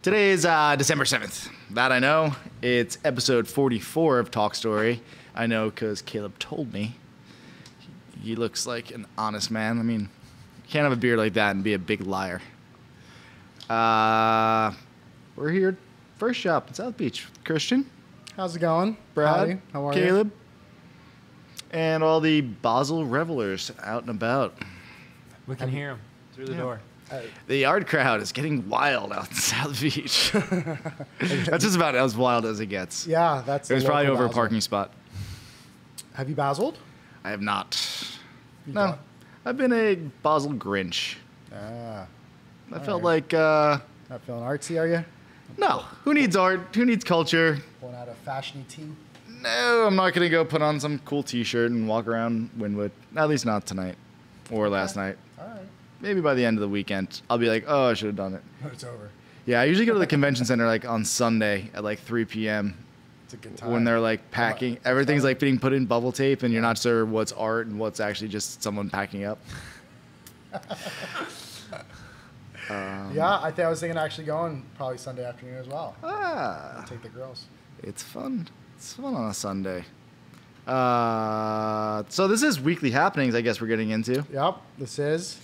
Today is December 7th. That I know. It's episode 44 of Talk Story. I know because Caleb told me. He looks like an honest man. I mean, you can't have a beard like that and be a big liar. We're here, first shop in South Beach. Christian. How's it going? Brad. Howdy. How are Caleb. you? And all the Basel revelers out and about. We can hear him through the door. The art crowd is getting wild out in South Beach. That's just about as wild as it gets. Yeah, that's. It was probably over a Basel. parking spot. Have you Baseled? I have not. You No, don't? I've been a Basel Grinch. Ah, I felt like, not feeling artsy, are you? no, who needs art? Who needs culture? Pulling out a fashiony tee. No, I'm not going to go put on some cool t-shirt and walk around Wynwood. At least not tonight or last night. All right. Maybe by the end of the weekend, I'll be like, oh, I should have done it. It's over. Yeah, I usually go to the convention center like on Sunday at like 3 p.m. It's a good time. when they're like packing. Everything's like being put in bubble tape and you're not sure what's art and what's actually just someone packing up. Yeah, I was thinking of actually going probably Sunday afternoon as well. Ah, Take the girls. it's fun. It's fun on a Sunday. So this is weekly happenings, I guess we're getting into. Yep, this is.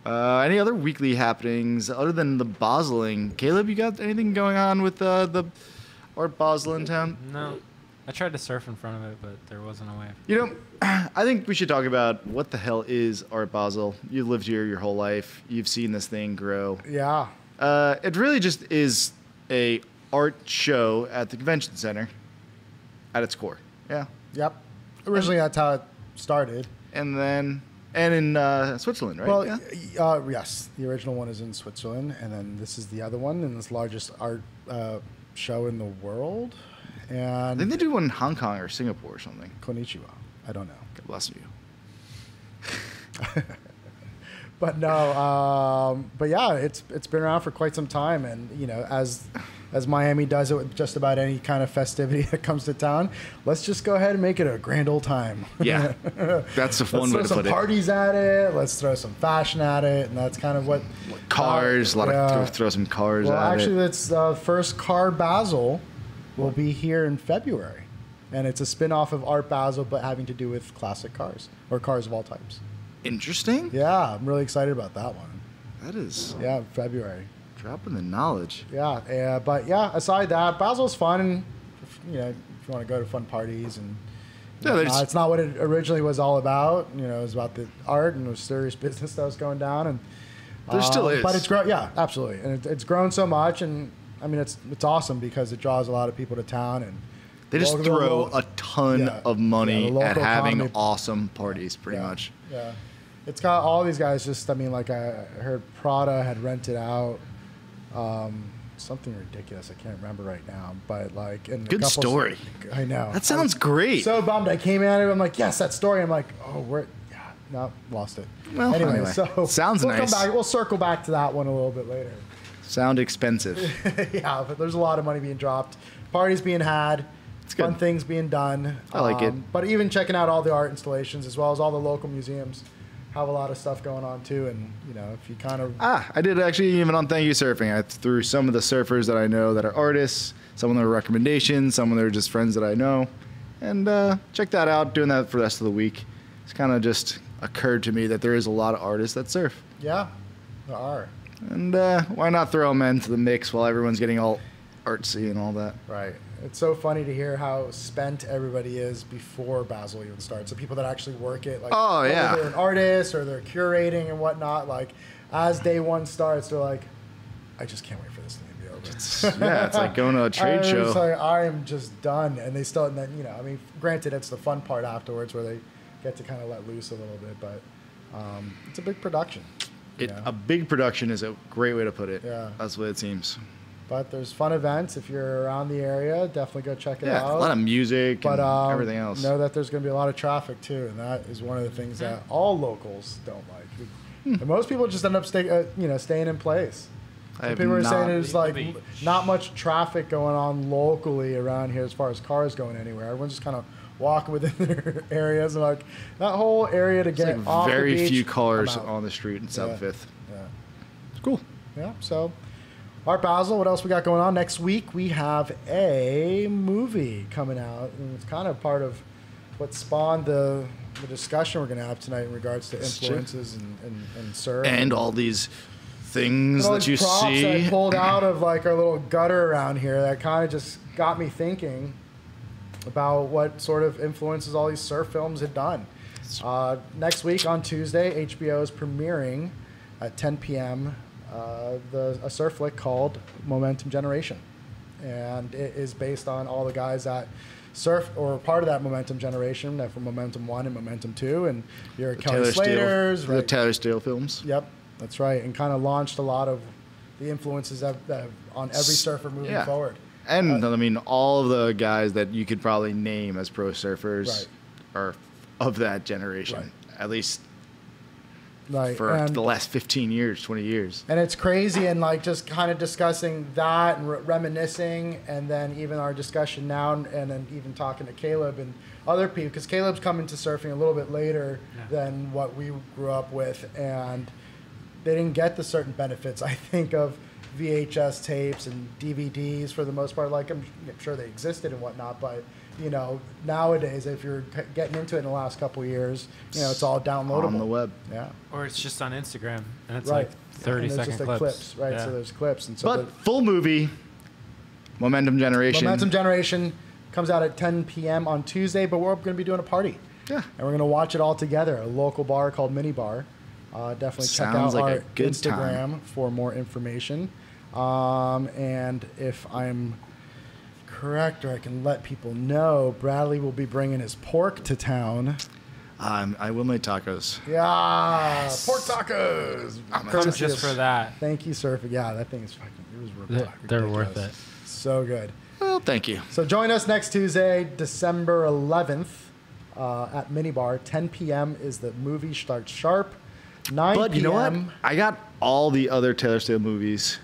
Any other weekly happenings other than the Baseling? Caleb, you got anything going on with the Art Basel in town? No. I tried to surf in front of it, but there wasn't a wave. You know, I think we should talk about what the hell is Art Basel. You've lived here your whole life. You've seen this thing grow. Yeah. It really just is a art show at the convention center at its core. Yeah. Yep. Originally, that's how it started. And in Switzerland, right? Well, Yeah. yes, the original one is in Switzerland, and then this is the other one, and this largest art show in the world. I And think they do one in Hong Kong or Singapore or something. Konnichiwa. I don't know. God bless you. But no, but yeah, it's been around for quite some time, and you know, as Miami does it with just about any kind of festivity that comes to town, let's just go ahead and make it a grand old time. Yeah, that's the one way Let's to throw put some it. parties at it. Let's throw some fashion at it, and that's kind of what Cars, a lot yeah. of throw some cars Well, at actually, it. it's first Car Basel will be here in February, and it's a spin-off of Art Basel, but having to do with classic cars or cars of all types. Interesting. Yeah, I'm really excited about that one. That is Yeah, February. dropping the knowledge. Yeah, but yeah, aside that, Basel's fun, and you know, if you want to go to fun parties and Yeah, there's- it's not what it originally was all about. You know, it was about the art and it was serious business that was going down, and There still is. But it's grown, yeah, absolutely, and it's grown so much, and I mean, it's awesome because it draws a lot of people to town, and They just local- throw a ton Yeah, of money yeah, the at local having economy- awesome parties, pretty Yeah, much. Yeah, it's got all these guys. Just, I mean, like I heard Prada had rented out something ridiculous. I can't remember right now, but like, and a Good couple- story. I know. That sounds great. So bummed. I came at it. I'm like, yes, that story. I'm like, oh, where? Yeah, no, lost it. Well, anyway, so sounds we'll nice. Come back. We'll circle back to that one a little bit later. Sound expensive. Yeah, but there's a lot of money being dropped, parties being had, good. fun things being done. I like it. But even checking out all the art installations as well as all the local museums have a lot of stuff going on too. And you know, if you kind of I did actually even on ThankYouSurfing. I threw some of the surfers that I know that are artists, some of their recommendations, some of their just friends that I know, and check that out. Doing that for the rest of the week. It's kind of just occurred to me that there is a lot of artists that surf, yeah, there are. and why not throw them into the mix while everyone's getting all artsy and all that. Right. It's so funny to hear how spent everybody is before Basel even starts. The people that actually work it, like, Oh, whether yeah. they're an artist or they're curating and whatnot. Like, as day one starts, they're like, I just can't wait for this thing to be over. Yeah, it's like going to a trade It's show. like, I am just done, and they still, and then, you know, I mean, granted, it's the fun part afterwards where they get to kind of let loose a little bit, but it's a big production. you know. A big production is a great way to put it. Yeah. That's what it seems. But there's fun events. If you're around the area, definitely go check it Yeah, out. a lot of music But and everything else. know that there's going to be a lot of traffic too, and that is one of the things that all locals don't like. And most people just end up staying in place. I have People are saying not- there's like not much traffic going on locally around here as far as cars going anywhere. Everyone's just kind of walking within their areas, and like that whole area to It's get like off very the beach, few cars I'm out. on the street in South Yeah. Fifth. Yeah. It's cool. Yeah. So Art Basel, what else we got going on? Next week we have a movie coming out, and it's kind of part of what spawned the discussion we're going to have tonight in regards to influences and surf. And all these things that you props see. that I pulled out of like our little gutter around here that kind of just got me thinking about what sort of influences all these surf films had done. Next week on Tuesday, HBO is premiering at 10 p.m. A surf flick called Momentum Generation, and it is based on all the guys that surf or part of that Momentum Generation, that from Momentum 1 and Momentum 2, and your Kelly Slaters, the Taylor Steele films. Yep, that's right, and kind of launched a lot of the influences that on every surfer moving forward. And I mean, all of the guys that you could probably name as pro surfers are of that generation, at least. Right. For the last 15 years, 20 years. And it's crazy, and like just kind of discussing that and reminiscing, and then even our discussion now, and then even talking to Caleb and other people, because Caleb's coming to surfing a little bit later than what we grew up with, and they didn't get the certain benefits, I think, of VHS tapes and DVDs for the most part. Like, I'm sure they existed and whatnot, but you know, nowadays, if you're getting into it in the last couple of years, you know, it's all downloadable on the web. Yeah. Or it's just on Instagram, and it's right. like 30-second clips. clips. Right? Yeah. So there's clips, and so. But full movie, Momentum Generation. Momentum Generation comes out at 10 p.m. on Tuesday, but we're going to be doing a party. Yeah. And we're going to watch it all together. A local bar called Mini Bar. Definitely check out Sounds like our a good Instagram time. for more information. And if I'm correct, or I can let people know, Bradley will be bringing his pork to town. I will make tacos. Yeah, pork tacos. Come just for that. Thank you, Surfing. Yeah, that thing is fucking. It was ridiculous. They're worth it. So good. Well, thank you. So join us next Tuesday, December 11th, at Minibar. 10 p.m. is the movie starts sharp. 9 But you know what? p.m. I got all the other Taylor Steele movies.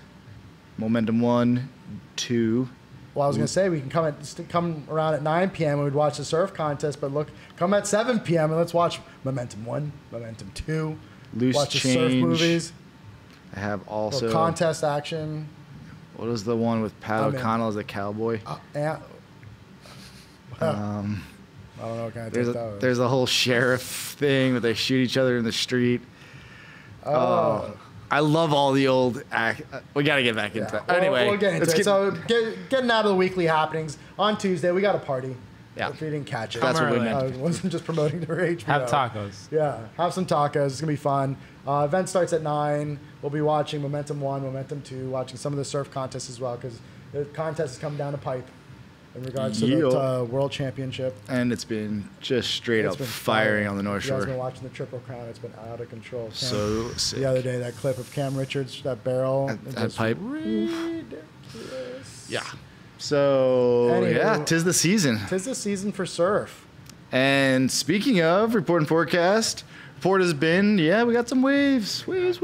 Momentum 1, 2. Well, I was going to say we can come around at 9 p.m. and we'd watch the surf contest, but look, come at 7 p.m. and let's watch Momentum 1, Momentum 2. Loose watch Change. the surf movies. I have also... contest action. What was the one with Pat O'Connell as a cowboy? I don't know what kind of taste that was. There's a whole sheriff thing where they shoot each other in the street. I love all the old we got to get back into that. Anyway. We'll get into it. So getting out of the weekly happenings. On Tuesday, we got a party. Yeah. If you didn't catch it. That's what we meant. I wasn't just promoting their HBO. Have tacos. Yeah, have some tacos. It's going to be fun. Event starts at 9. We'll be watching Momentum 1, Momentum 2, watching some of the surf contests as well, because the contest is coming down the pipe in regards to the World Championship. And it's been just straight up firing on the North Shore. You guys been watching the Triple Crown. It's been out of control. So sick. The other day, that clip of Cam Richards, that barrel. That pipe. Ridiculous. Yeah. So, Anywho, yeah, 'tis the season. 'Tis the season for surf. And speaking of report and forecast, report has been, we got some waves. Waves.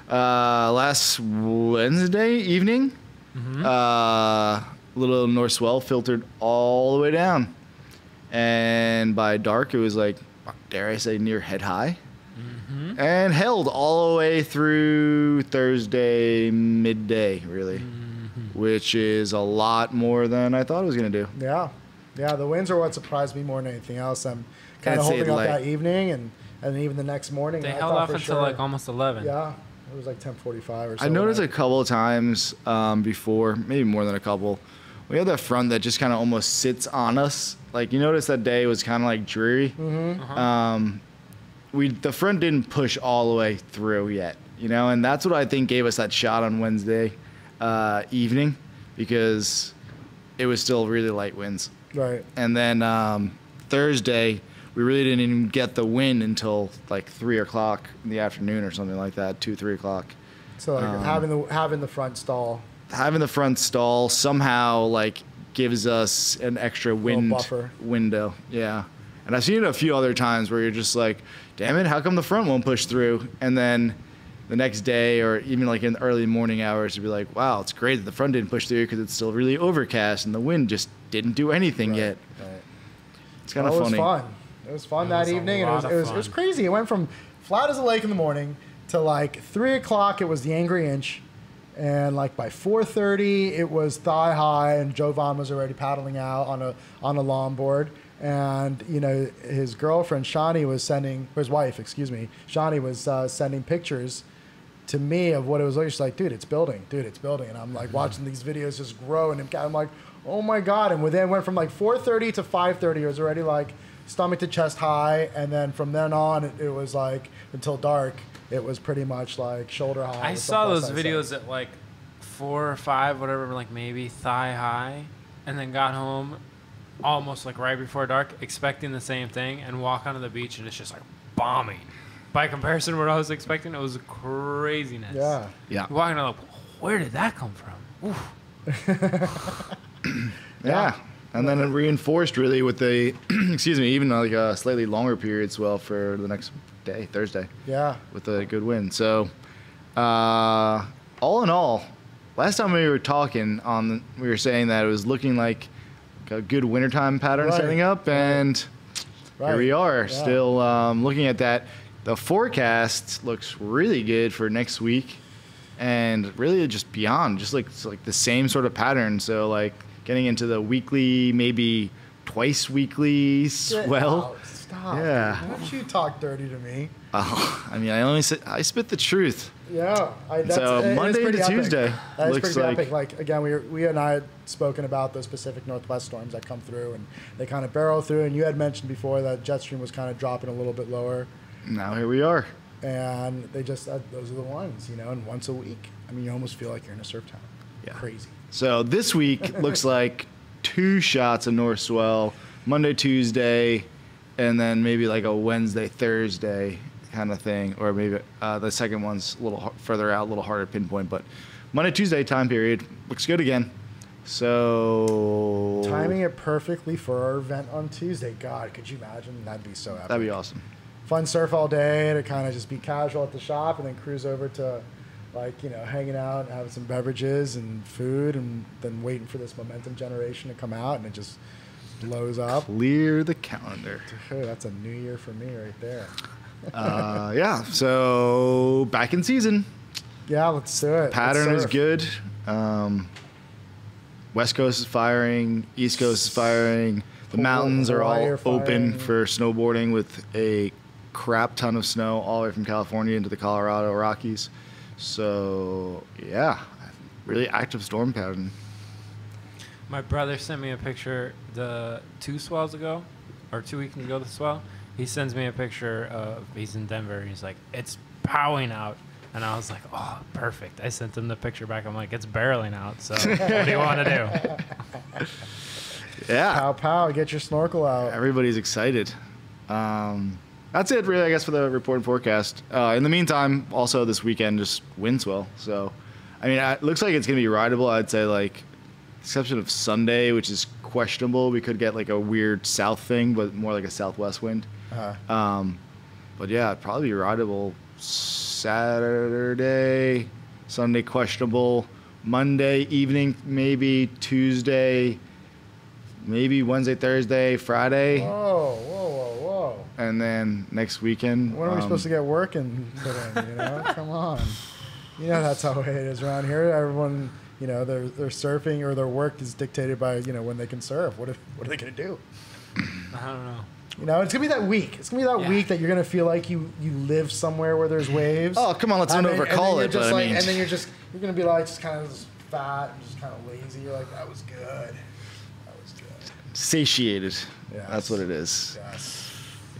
Last Wednesday evening, little north swell filtered all the way down. And by dark, it was like, dare I say, near head high. And held all the way through Thursday midday, really. Which is a lot more than I thought it was going to do. Yeah. Yeah, the winds are what surprised me more than anything else. I'm kind of I'd say holding up like- that evening and even the next morning. They I held thought off for until sure- like almost 11. Yeah, it was like 10:45 or so. I noticed a couple of times before, maybe more than a couple, we have that front that just kind of almost sits on us. Like, you notice that day was kind of like dreary. The front didn't push all the way through yet, and that's what I think gave us that shot on Wednesday evening, because it was still really light winds. Right. And then Thursday, we really didn't even get the wind until like 3 o'clock in the afternoon or something like that, 2, 3 o'clock. So like having the front stall. Having the front stall somehow like gives us an extra wind buffer window. Yeah. And I've seen it a few other times where you're just like, damn it, how come the front won't push through? And then the next day, or even like in the early morning hours, to be like, wow, it's great that the front didn't push through because it's still really overcast and the wind just didn't do anything yet. Right. It's kind of funny. It was fun. It was fun that evening, and it was crazy. It went from flat as a lake in the morning to like 3 o'clock. It was the angry inch, And like by 4:30, it was thigh high, and Jovan was already paddling out on a longboard. And you know, his girlfriend Shani was sending, or his wife, excuse me, Shani was sending pictures to me of what it was like. She's like, dude, it's building, and I'm like watching these videos just grow, and I'm like, oh my god. And then went from like 4:30 to 5:30, it was already like stomach to chest high, and then from then on, it was like until dark. It was pretty much like shoulder high. I saw those videos at like 4 or 5, whatever, like maybe thigh high, and then got home almost like right before dark, expecting the same thing, and walk onto the beach and it's just like bombing. By comparison to what I was expecting, it was craziness. Yeah. Walking out, like, where did that come from? Oof. Yeah. And then it reinforced really with the, excuse me, even like a slightly longer period swell for the next day, Thursday. Yeah. With a good win. So, all in all, last time we were talking we were saying that it was looking like a good wintertime pattern setting up, and here we are, still looking at that. The forecast looks really good for next week, and really just beyond, just like it's like the same sort of pattern. So like getting into the weekly, maybe twice weekly swell. Stop. Yeah. Don't you talk dirty to me. Oh, I mean, I spit the truth. Yeah. So Monday to epic. Tuesday That looks pretty like epic. Like again, we and I had spoken about those Pacific Northwest storms that come through, and they kind of barrel through. And you had mentioned before that jet stream was kind of dropping a little bit lower. now here we are. And they just those are the ones, you know. And once a week, I mean, you almost feel like you're in a surf town. Yeah. Crazy. So this week looks like 2 shots of north swell, Monday, Tuesday, and then maybe like a Wednesday, Thursday kind of thing, or maybe the second one's a little further out, a little harder to pinpoint. But Monday, Tuesday time period looks good again. So Timing it perfectly for our event on Tuesday. God, could you imagine? That'd be so epic. That'd be awesome. Fun surf all day to kind of just be casual at the shop, and then cruise over to, like, you know, hanging out and having some beverages and food, and then waiting for this momentum generation to come out, and it just blows up. Clear the calendar. Dude, that's a new year for me right there. Yeah, so back in season. Yeah, let's do it. Pattern is good. West Coast is firing. East Coast is firing. The mountains are all open for snowboarding with a crap ton of snow all the way from California into the Colorado Rockies. So, yeah, really active storm pattern. My brother sent me a picture 2 swells ago, or 2 weeks ago, the swell. He sends me a picture of, he's in Denver, and he's like, it's powing out. And I was like, oh, perfect. I sent him the picture back. I'm like, it's barreling out, so what do you want to do? Yeah. Pow, pow, get your snorkel out. Everybody's excited. That's it, really, I guess, for the report and forecast. In the meantime, also this weekend, just wind swell. So, I mean, it looks like it's going to be rideable. I'd say, like, exception of Sunday, which is questionable. We could get, like, a weird south thing, but more like a southwest wind. But, yeah, it'd probably be rideable Saturday, Sunday questionable, Monday evening maybe, Tuesday, maybe Wednesday, Thursday, Friday. Whoa. And then next weekend. When are we supposed to get working put in, you know? Come on. You know that's how it is around here. Everyone, you know, their surfing or their work is dictated by, you know, when they can surf. What are they going to do? I don't know. You know, it's going to be that week. It's going to be that week that you're going to feel like you live somewhere where there's waves. Oh, come on, let's not overcall it. But and then you're going to be like just kind of fat and just kind of lazy. You're like, that was good. Satiated. Yes. That's what it is. Yes.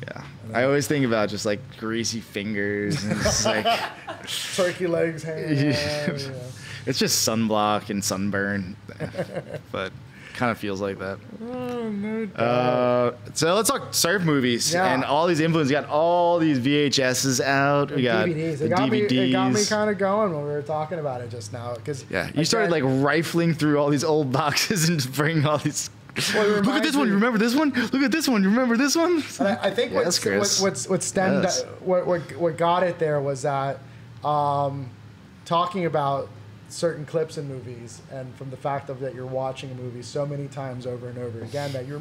Yeah. I always think about just like greasy fingers and just like turkey legs hanging out. Yeah. It's just sunblock and sunburn. But kind of feels like that. Oh, no doubt. So let's talk surf movies and all these influences. We got all these VHSs out. We got DVDs. The It got DVDs. me kind of going when we were talking about it just now. You started like rifling through all these old boxes and just bringing all these. Look at this one. You remember this one? Look at this one. You remember this one? And I think what got it there was that talking about certain clips in movies, and from the fact of that you're watching a movie so many times over and over again that you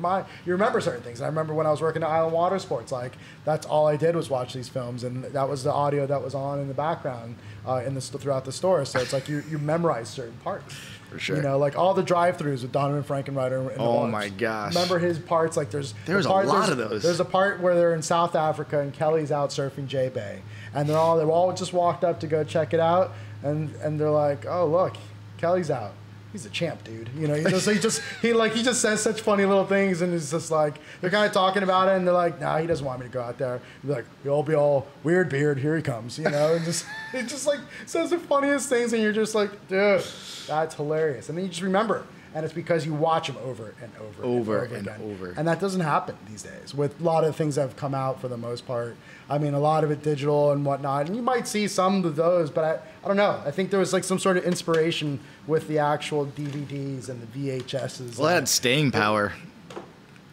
remember certain things. I remember when I was working at Island Water Sports, like that's all I did was watch these films, and that was the audio that was on in the background throughout the store. So it's like you memorize certain parts. For sure. You know, like all the drive-throughs with Donovan Frankenreiter. Oh my gosh! Remember his parts? Like there's a lot of those. There's a part where they're in South Africa and Kelly's out surfing J-Bay, and they've all just walked up to go check it out, and they're like, oh look, Kelly's out. He's a champ, dude. You know, so he just says such funny little things, and it's just like they're kind of talking about it, and they're like, nah, he doesn't want me to go out there. Be like, you'll be all weird beard, here he comes, you know, and it just like says the funniest things, and you're just like, dude, that's hilarious. And then you just remember, and it's because you watch them over and over again. And that doesn't happen these days with a lot of things that have come out for the most part. I mean, a lot of it digital and whatnot, and you might see some of those, but I don't know. I think there was like some sort of inspiration with the actual DVDs and the VHSs. Well, that had staying power.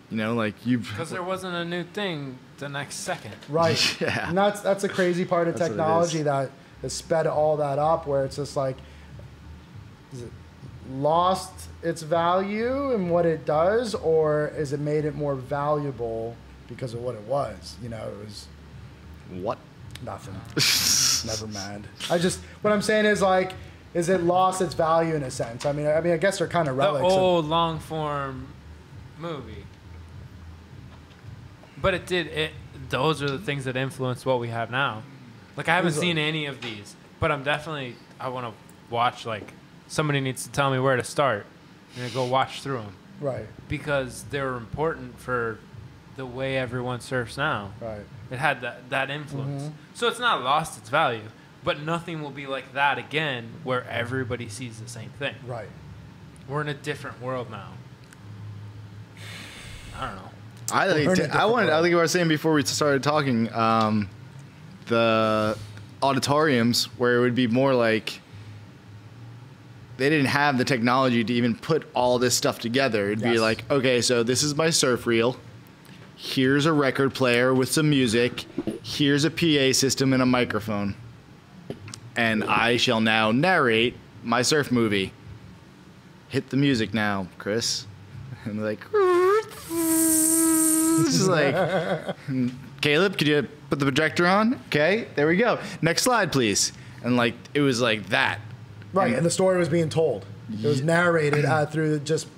You know, like because there wasn't a new thing the next second. Right. Yeah. And that's a crazy part of technology that has sped all that up, where it's just like, is it lost its value in what it does, or is it made it more valuable because of what it was? You know, it was what? Nothing. Never mind. What I'm saying is like, is it lost its value in a sense? I mean, I guess they're kind of relics. The old long form movie. But those are the things that influence what we have now. Like I haven't seen any of these, but I want to watch, like, somebody needs to tell me where to start and go watch through them. Right. Because they're important for the way everyone surfs now. Right. It had that influence. Mm-hmm. So it's not lost its value, but nothing will be like that again where everybody sees the same thing. Right. We're in a different world now. I don't know. I think I was saying before we started talking, the auditoriums where it would be more like they didn't have the technology to even put all this stuff together. It'd be like, okay, so this is my surf reel. Here's a record player with some music. Here's a PA system and a microphone. And I shall now narrate my surf movie. Hit the music now, Chris. And they're like, this is like, Caleb, could you put the projector on? Okay, there we go. Next slide, please. And like, it was like that. Right, and the story was being told. It was narrated through just.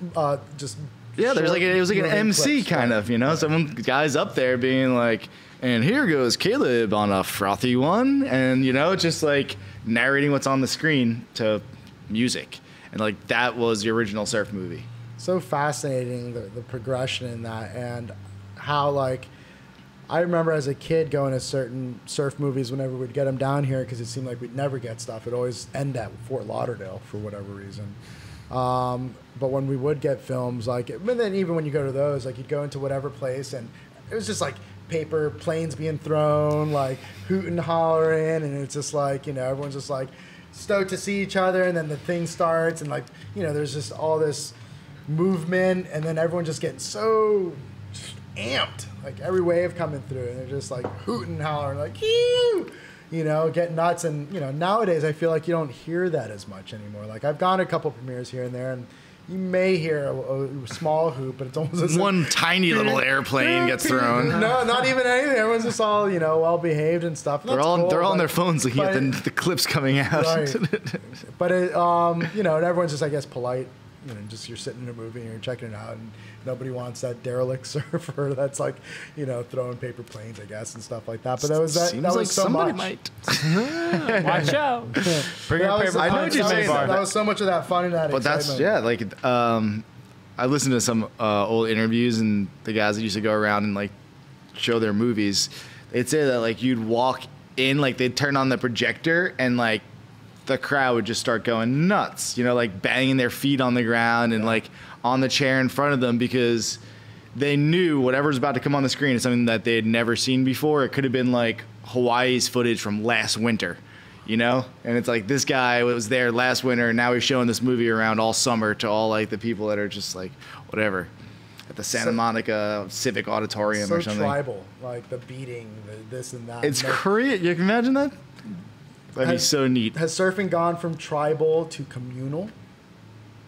Yeah, there's like it was like an MC clips, kind of, you know. Some guys up there being like, and here goes Caleb on a frothy one, and you know, just like narrating what's on the screen to music, and like that was the original surf movie. So fascinating, the progression in that, and how like I remember as a kid going to certain surf movies whenever we'd get them down here because it seemed like we'd never get stuff. It'd always end at Fort Lauderdale for whatever reason. But when we would get films, like, and then even when you go to those, like, you'd go into whatever place, and it was just like paper planes being thrown, like hooting, hollering, and it's just like, you know, everyone's just like stoked to see each other, and then the thing starts, and like, you know, there's just all this movement, and then everyone just getting so amped, like every wave coming through, and they're just like hooting, hollering, like, ew! You know, get nuts. And, you know, nowadays I feel like you don't hear that as much anymore. Like, I've gone to a couple premieres here and there, and you may hear a small hoop, but it's almost as one tiny little airplane gets thrown. No, not even anything. Everyone's just all, you know, well behaved and stuff. And they're on their phones looking at the clips coming out. Right. But it, you know, and everyone's just, I guess, polite. You know, just you're sitting in a movie and you're checking it out, and nobody wants that derelict surfer that's like, you know, throwing paper planes, I guess, and stuff like that. But that was that was so somebody much. Might. Watch out! Bring your paper. I know what you're saying. That was so much of that fun and that. But excitement. that's like I listened to some old interviews, and the guys that used to go around and like show their movies, they'd say that like you'd walk in, like they'd turn on the projector, and like the crowd would just start going nuts, you know, like banging their feet on the ground and like on the chair in front of them, because they knew whatever's about to come on the screen is something that they had never seen before. It could have been like Hawaii's footage from last winter, you know? And it's like, this guy was there last winter, and now he's showing this movie around all summer to all like the people that are just like, whatever, at the Santa Monica Civic Auditorium or something. So tribal, like the beating, the this and that. It's crazy. You can imagine that? That'd be so neat. Has surfing gone from tribal to communal?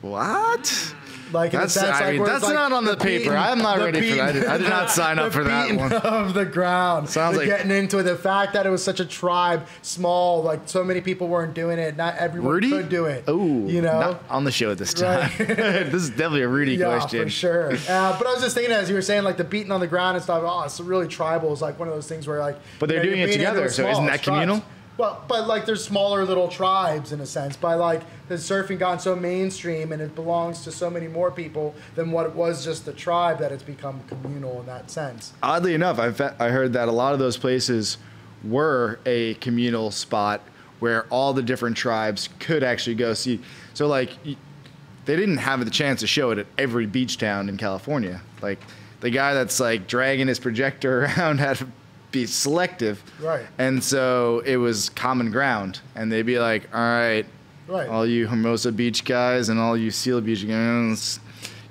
What? Like in That's, a sense, I like mean, where that's it's like not on the paper. I'm not the ready for that. I did not sign up for that one. Of the ground. Sounds like getting into it. The fact that it was such a tribe, small, like so many people weren't doing it. Not everyone Rudy could do it. Oh, you know, not on the show this time. Right. This is definitely a Rudy question. Yeah, for sure. But I was just thinking, as you were saying, like the beating on the ground and stuff. Oh, it's really tribal. It's like one of those things where, like, But they're doing it together, so isn't that communal? Well, but like there's smaller little tribes in a sense. But like the surfing gone so mainstream and it belongs to so many more people than what it was just the tribe that it's become communal in that sense. Oddly enough, I heard that a lot of those places were a communal spot where all the different tribes could actually go see. So like they didn't have the chance to show it at every beach town in California. Like the guy that's like dragging his projector around had to be selective. Right. And so it was common ground. And they'd be like, all right, all you Hermosa Beach guys and all you Seal Beach guys,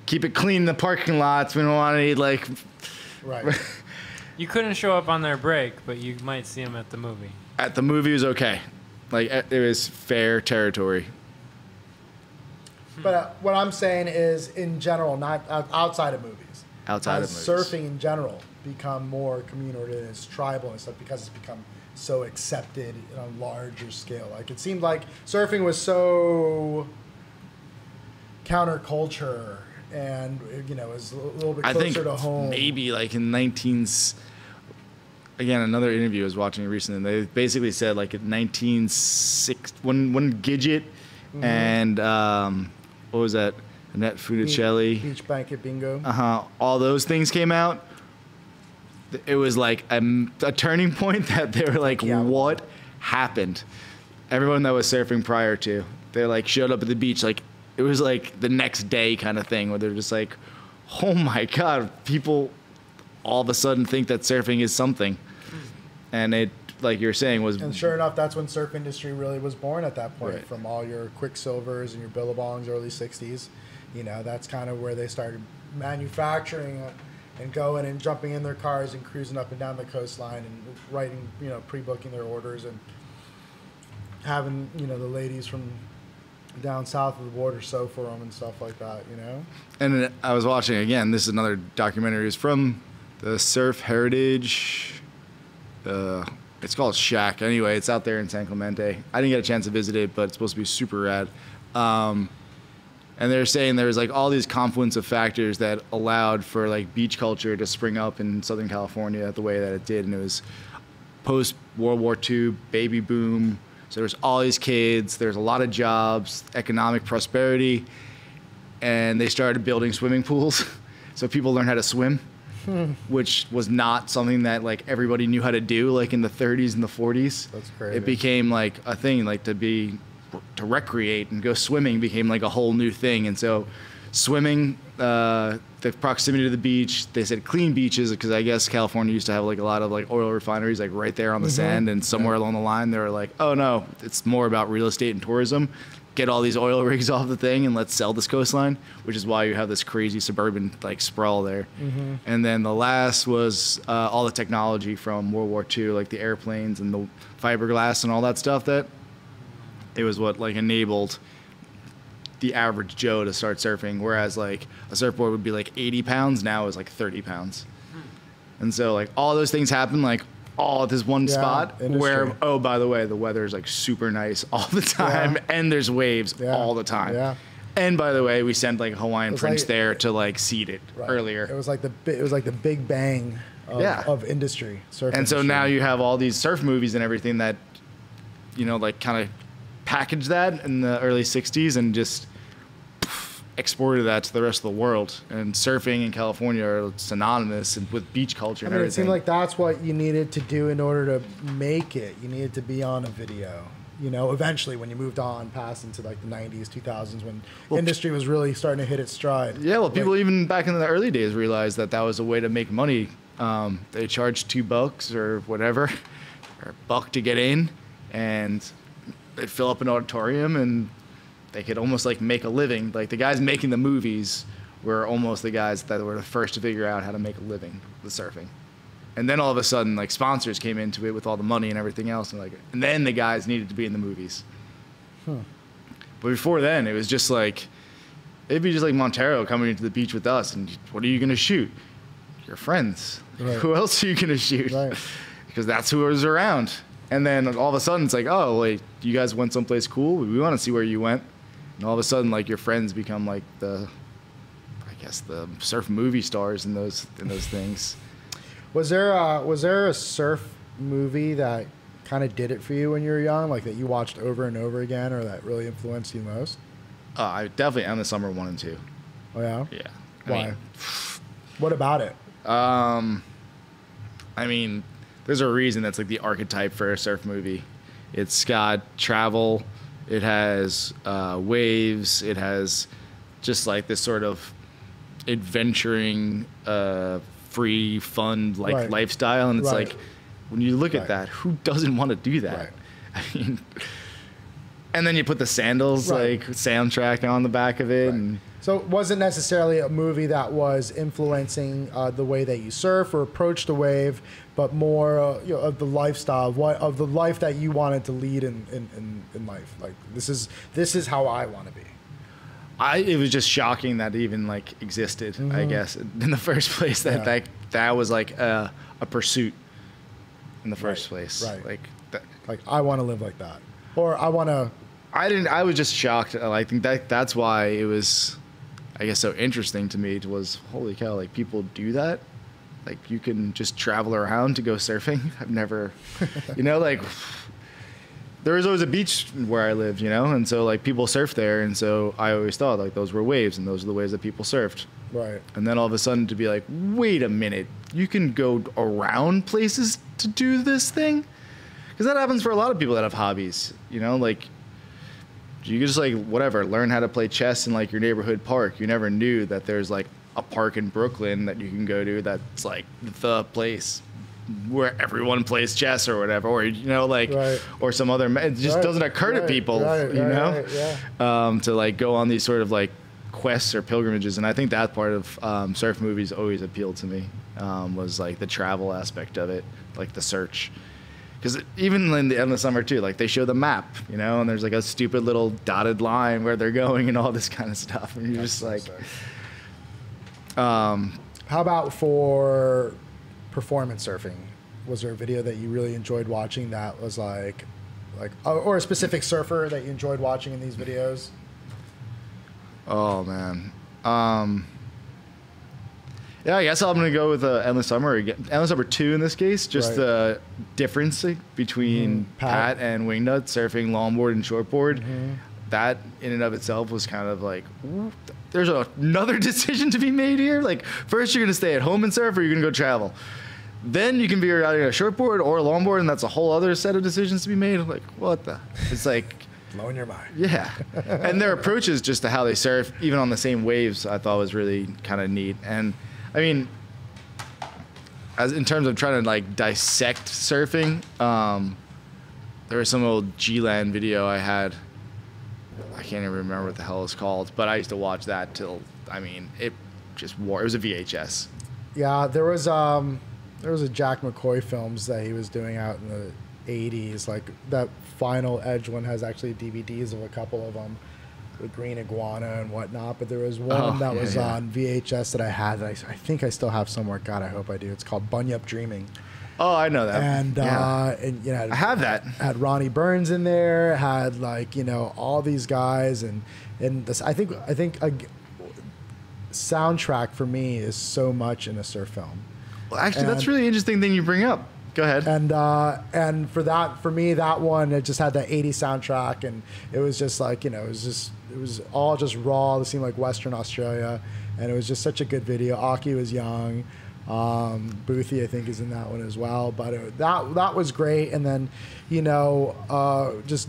keep it clean in the parking lots. We don't want any like... Right. You couldn't show up on their break, but you might see them at the movie. At the movie, it was okay. Like, it was fair territory. But what I'm saying is, in general, not outside of movies. Outside of movies. Surfing in general become more communal than it's tribal and stuff because it's become so accepted on a larger scale. Like, it seemed like surfing was so counterculture and, you know, is a little bit closer to home. Maybe like in again, another interview I was watching recently, and they basically said like in 1960, when Gidget and what was that? Annette Funicelli. Beach Blanket Bingo. All those things came out. It was like a turning point that they were like, what happened? Everyone that was surfing prior to, they like showed up at the beach. Like it was like the next day kind of thing where they're just like, oh my God, people all of a sudden think that surfing is something. And it, like you're saying, was... And sure enough, that's when surf industry really was born at that point. Right. From all your Quicksilvers and your Billabongs, early 60s. You know, that's kind of where they started manufacturing and going and jumping in their cars and cruising up and down the coastline and writing, you know, pre-booking their orders and having, you know, the ladies from down south of the border sew for them and stuff like that, you know? And I was watching, again, this is another documentary. It's from the Surf Heritage... it's called Shack. Anyway, it's out there in San Clemente. I didn't get a chance to visit it, but it's supposed to be super rad. And they're saying there was like all these confluence of factors that allowed for like beach culture to spring up in Southern California the way that it did. And it was post World War II, baby boom. So there's all these kids, there's a lot of jobs, economic prosperity, and they started building swimming pools. So people learned how to swim. Which was not something that like everybody knew how to do like in the 30s and the 40s. That's crazy. It became like a thing, like to recreate and go swimming became like a whole new thing. And so swimming, the proximity to the beach, they said clean beaches because I guess California used to have like a lot of like oil refineries like right there on the sand, and somewhere along the line they were like, oh no, it's more about real estate and tourism. Get all these oil rigs off the thing and let's sell this coastline, which is why you have this crazy suburban like sprawl there. And then the last was all the technology from World War II, like the airplanes and the fiberglass and all that stuff. That it was what like enabled the average Joe to start surfing, whereas like a surfboard would be like 80 pounds, now is like 30 pounds. And so like all those things happen like all at this one spot where, oh, by the way, the weather is like super nice all the time and there's waves all the time. Yeah. And by the way, we sent like a Hawaiian Prince there to like seed it earlier. It was like the big bang of industry. Surf and industry. So now you have all these surf movies and everything that, you know, like kind of packaged that in the early 60s and just exported that to the rest of the world. And surfing in California are synonymous with beach culture and everything. It seemed like that's what you needed to do in order to make it. You needed to be on a video. You know, eventually when you moved on past into like the 90s, 2000s, when industry was really starting to hit its stride. Yeah, well, people even back in the early days realized that that was a way to make money. They charged $2 or whatever, or $1 to get in, and they'd fill up an auditorium and they could almost like make a living. Like the guys making the movies were almost the guys that were the first to figure out how to make a living with surfing. And then all of a sudden, like, sponsors came into it with all the money and everything else, and then the guys needed to be in the movies. But before then, it was just like, it'd be just like Montero coming into the beach with us, and what are you gonna shoot? Your friends. Right. Who else are you gonna shoot? Right. Because that's who was around. And then all of a sudden, it's like, oh, wait, you guys went someplace cool. We want to see where you went. And all of a sudden, like, your friends become like the surf movie stars in those things. Was there a surf movie that kind of did it for you when you were young, like that you watched over and over again, or that really influenced you most? I definitely Endless Summer 1 and 2. Oh yeah. Yeah. Why? What about it? I mean, there's a reason that's like the archetype for a surf movie. It's got travel. It has waves. It has just like this sort of adventuring, free, fun lifestyle, and it's like when you look at that, who doesn't want to do that? Right. I mean, and then you put the Sandals like soundtrack on the back of it, and so it wasn't necessarily a movie that was influencing the way that you surf or approach the wave, but more of the lifestyle, of the life that you wanted to lead in life. Like this is how I want to be. It was just shocking that it even like existed, I guess, in the first place. That was like a pursuit in the first place. Right. Like I want to live like that, or I want to. I was just shocked. I think that's why it was, I guess, so interesting to me. It was, holy cow, like people do that. Like you can just travel around to go surfing. I've never, like. There was always a beach where I lived, and so like people surfed there, and so I always thought like those were waves, and those are the waves that people surfed. Right. And then all of a sudden to be like, wait a minute, you can go around places to do this thing, because that happens for a lot of people that have hobbies. Like you can just like whatever, learn how to play chess in like your neighborhood park. You never knew that there's like a park in Brooklyn that you can go to that's like the place where everyone plays chess or whatever, or or some other. It just doesn't occur to people, to like go on these sort of like quests or pilgrimages. And I think that part of surf movies always appealed to me, was like the travel aspect of it, like the search. Because even in the Endless Summer too, like they show the map, and there's like a stupid little dotted line where they're going and all this kind of stuff, and you're just like. How about for performance surfing? Was there a video that you really enjoyed watching that was like or a specific surfer that you enjoyed watching in these videos? Oh man. Yeah, I guess I'm gonna go with Endless Summer again. Endless Summer 2 in this case, just the difference between Pat and Wingnut surfing longboard and shortboard. That in and of itself was kind of like, there's another decision to be made here. Like, first you're going to stay at home and surf, or you're going to go travel. Then you can be either a shortboard or a longboard, and that's a whole other set of decisions to be made. Like, what the? It's like... blowing your mind. Yeah. And their approaches just to how they surf, even on the same waves, I thought was really kind of neat. And, I mean, as in terms of trying to, like, dissect surfing, there was some old G-Land video I had. I can't even remember what the hell it's called, but I used to watch that till, it just wore. It was a VHS. Yeah, there was a Jack McCoy films that he was doing out in the 80s. Like that Final Edge one has actually DVDs of a couple of them, with Green Iguana and whatnot. But there was one that was on VHS that I had that I think I still have somewhere. God, I hope I do. It's called Bunyip Dreaming. Oh, I know that. And I have that. Had Ronnie Burns in there. Had all these guys, and this. I think a soundtrack for me is so much in a surf film. Well, actually, that's really interesting thing you bring up. Go ahead. And for me, that one, it just had that 80s soundtrack, and it was just like it was all just raw. It seemed like Western Australia, and it was just such a good video. Aki was young. Boothie, I think, is in that one as well. But that was great. And then, just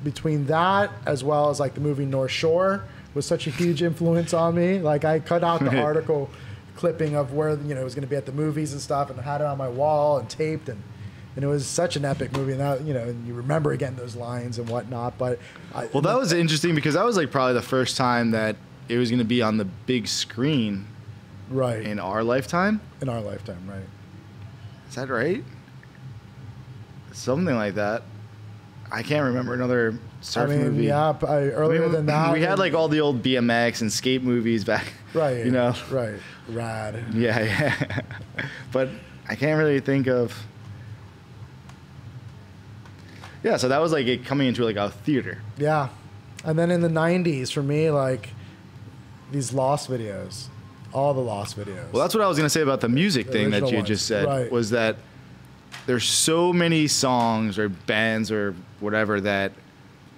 between that as well as like the movie North Shore was such a huge influence on me. Like I cut out the article clipping of where it was going to be at the movies and stuff, and had it on my wall and taped, and it was such an epic movie. And that and you remember again those lines and whatnot. But that was interesting because that was like probably the first time that it was going to be on the big screen. Right. In our lifetime? In our lifetime, right. Is that right? Something like that. I can't remember another surf movie. Yeah, earlier than that. We had like all the old BMX and skate movies back. Right. You know. Right. Rad. Yeah. But I can't really think of. Yeah, so that was like it coming into like a theater. Yeah. And then in the 90s, for me, like these Lost videos, all the Lost videos. Well, that's what I was going to say about the music thing that you ones. just said, Right. was that there's so many songs or bands or whatever that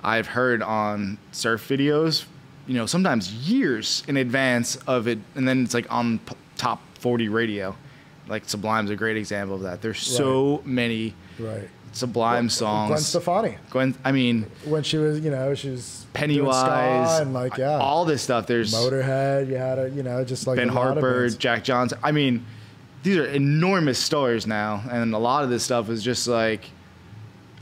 I've heard on surf videos, you know, sometimes years in advance of it, and then it's like on top 40 radio. Like Sublime's a great example of that. There's so many Sublime songs. Gwen Stefani. I mean, when she was, you know, she was Pennywise and like all this stuff. There's Motorhead. You had a, you know, just like Ben Harper, Jack Johnson. I mean, these are enormous stars now, and a lot of this stuff is just like,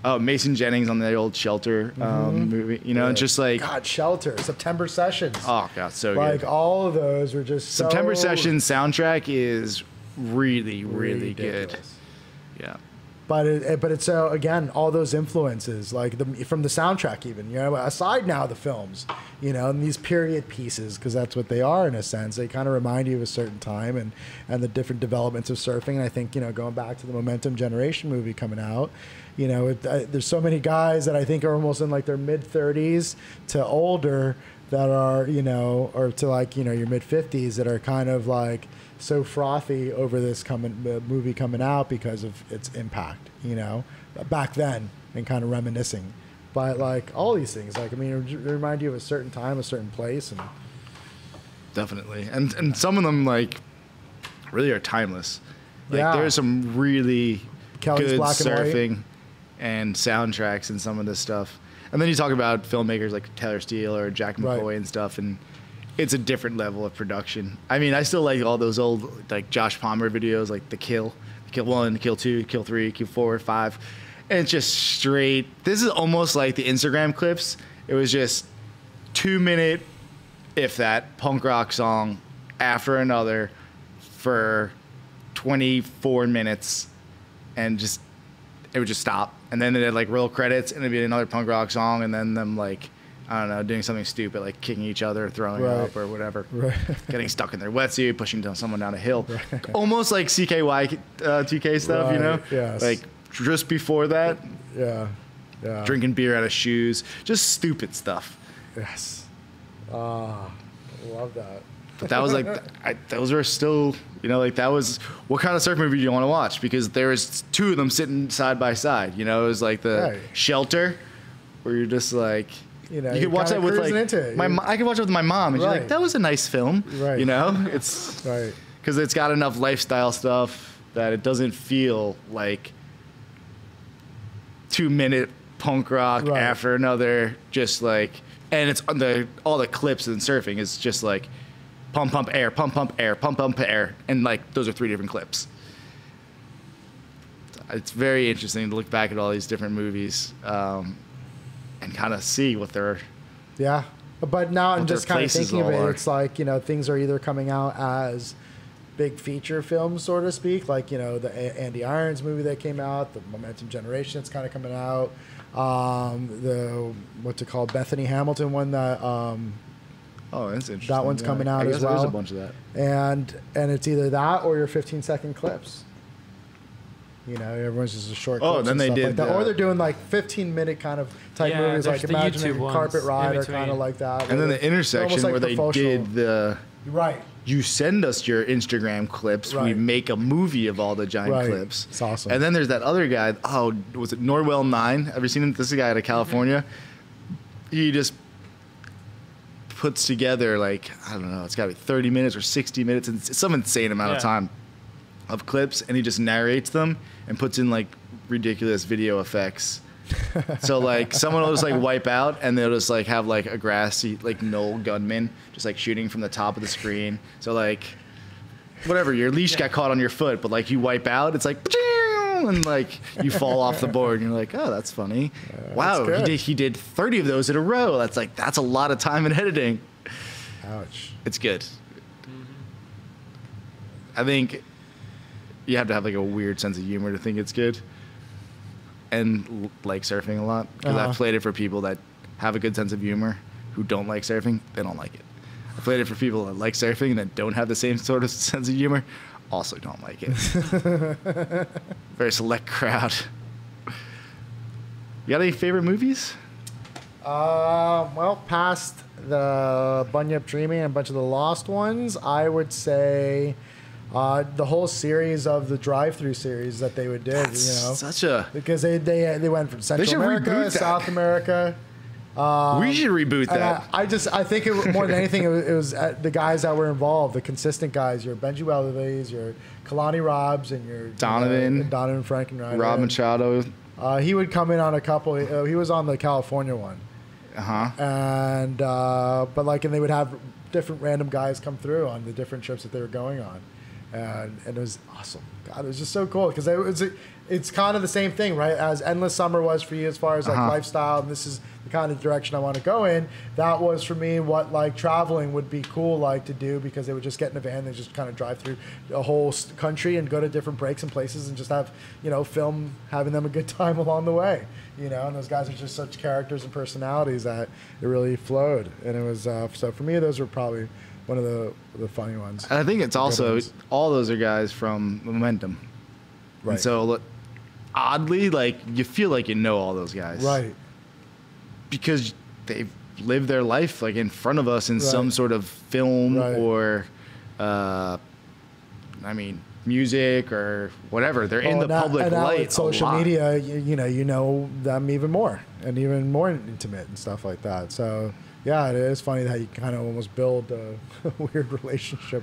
oh, Mason Jennings on the old Shelter movie. You know, just like God, Shelter, September Sessions. Oh God, so like good. all of those were just September Sessions soundtrack is really good. Yeah. But it's so again, all those influences, like from the soundtrack, even, you know, aside now the films, you know, and these period pieces, because that's what they are in a sense. They kind of remind you of a certain time and the different developments of surfing. And I think, you know, going back to the Momentum Generation movie coming out, you know, there's so many guys that I think are almost in like their mid 30s to older that are, you know, or to like, you know, your mid 50s that are kind of like so frothy over this movie coming out because of its impact, you know, back then, and kind of reminiscing. But like all these things, like, I mean, it remind you of a certain time, a certain place, and definitely, and some of them like really are timeless. Like there's some really Kelly's good Black and White. surfing and soundtracks and some of this stuff. And then you talk about filmmakers like Taylor Steele or Jack McCoy and stuff, and it's a different level of production. I mean, I still like all those old like Josh Palmer videos, like The Kill 1, Kill 2, Kill 3, Kill 4, 5. And it's just straight. This is almost like the Instagram clips. It was just 2-minute, if that, punk rock song after another for 24 minutes, and just it would just stop. And then they had like roll credits, and it'd be another punk rock song, and then them like, I don't know, doing something stupid like kicking each other, throwing up or whatever, getting stuck in their wetsuit, pushing someone down a hill, almost like CKY 2K stuff, you know? Yes. Like just before that, drinking beer out of shoes, just stupid stuff. Yes. Ah, love that. But that was like, those were still, you know, like that was, what kind of surf movie do you want to watch? Because there was two of them sitting side by side, you know? It was like the Shelter, where you're just like, you know, you could watch that with like I could watch it with my mom, and she's like, "That was a nice film," you know. It's because it's got enough lifestyle stuff that it doesn't feel like 2-minute punk rock after another. Just like, and it's all the clips in surfing is just like pump air, pump air, pump air, and like those are 3 different clips. It's very interesting to look back at all these different movies. And kind of see what they're but now I'm just kind of thinking of it, are. it's like, you know, things are either coming out as big feature films, so to speak, like, you know, the Andy Irons movie that came out, the Momentum Generation that's kind of coming out, the what's it called, Bethany Hamilton one that oh, that's interesting. that one's coming out I guess as well. There's a bunch of that, and it's either that or your 15-second clips. You know, everyone's just a short. Oh, then they did, like that. Or they're doing like 15-minute kind of type movies, like Imagine a Carpet Ride, or kind of like that. And then the intersection like where they did the you send us your Instagram clips, we make a movie of all the giant clips. It's awesome. And then there's that other guy. Oh, was it Norwell 9? Have you seen him? This is a guy out of California. He just puts together like, I don't know, it's got to be 30 minutes or 60 minutes, and it's some insane amount of time of clips, and he just narrates them and puts in like ridiculous video effects. So like someone will just like wipe out, and they'll just like have like a grassy like knoll gunman just like shooting from the top of the screen. So like whatever, your leash got caught on your foot, but like you wipe out, it's like and like you fall off the board, and you're like, oh, that's funny. Wow, he did 30 of those in a row. That's a lot of time in editing. Ouch. It's good. I think you have to have like a weird sense of humor to think it's good. And like surfing a lot, because I've played it for people that have a good sense of humor who don't like surfing. They don't like it. I played it for people that like surfing that don't have the same sort of sense of humor, also don't like it. Very select crowd. You got any favorite movies? Well, past the Bunyip Dreaming and a bunch of the Lost ones, I would say the whole series of the drive-through series that they would do. Such a because they went from Central America, South America. We should reboot that. I think more than anything, it was the guys that were involved, the consistent guys. Your Benji Wellesley's, your Kalani Robs, and your Donovan, Donovan Frankenreiter, Rob Machado. He would come in on a couple. He was on the California one. And and they would have different random guys come through on the different trips that they were going on, and it was awesome. God, it was just so cool because it's kind of the same thing, right? As Endless Summer was for you as far as like lifestyle, and this is the kind of direction I want to go in. That was for me what like traveling would be cool like to do, because they would just get in a van and just kind of drive through a whole country and go to different breaks and places and just have film having them a good time along the way. And those guys are just such characters and personalities that it really flowed. And it was so for me, those were probably one of the funny ones. And I think it's also all those are guys from Momentum, right? And so oddly, like you feel like you know all those guys, right? Because they've lived their life like in front of us in some sort of film or, music or whatever. They're in the public light. With social media, you know them even more and even more intimate and stuff like that. So yeah, it is funny that you kind of almost build a weird relationship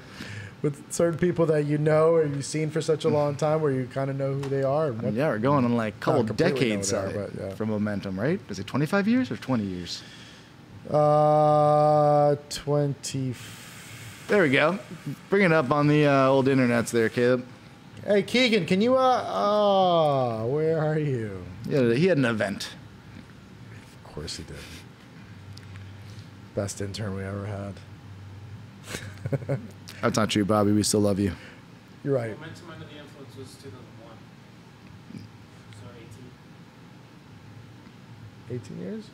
with certain people that you know or you've seen for such a long time, where you kind of know who they are. And we're going on like a couple decades from Momentum, right? Is it 25 years or 20 years? 20. There we go. Bring it up on the old internets there, Caleb. Hey, Keegan, can you, where are you? Yeah, he had an event. Of course he did. Best intern we ever had. That's not true, Bobby. We still love you. You're right. Momentum Under the Influence was 2001. So 18 years?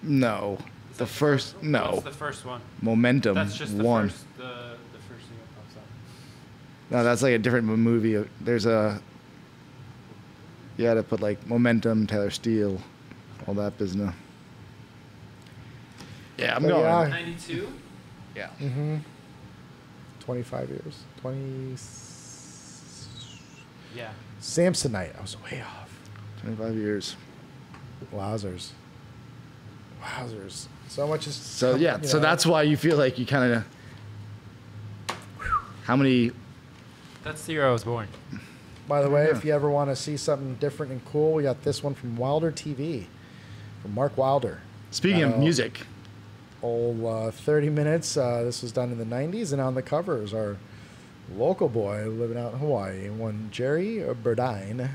No. The first, no. What's the first one? Momentum. That's just the one. first, the first thing that pops up. No, that's like a different movie. There's you got to put like Momentum, Taylor Steele, all that business. Yeah, I'm going. Yeah. 92? Yeah. Mm-hmm. 25 years. 20. Yeah. Samsonite. I was way off. 25 years. Wowzers. So much is... So, yeah. So that's why you feel like you kind of... How many... That's the year I was born. By the way, if you ever want to see something different and cool, we got this one from Wilder TV. From Mark Wilder. Speaking of music... 30 minutes. This was done in the 90s, and on the cover is our local boy living out in Hawaii, one Jerry Burdine.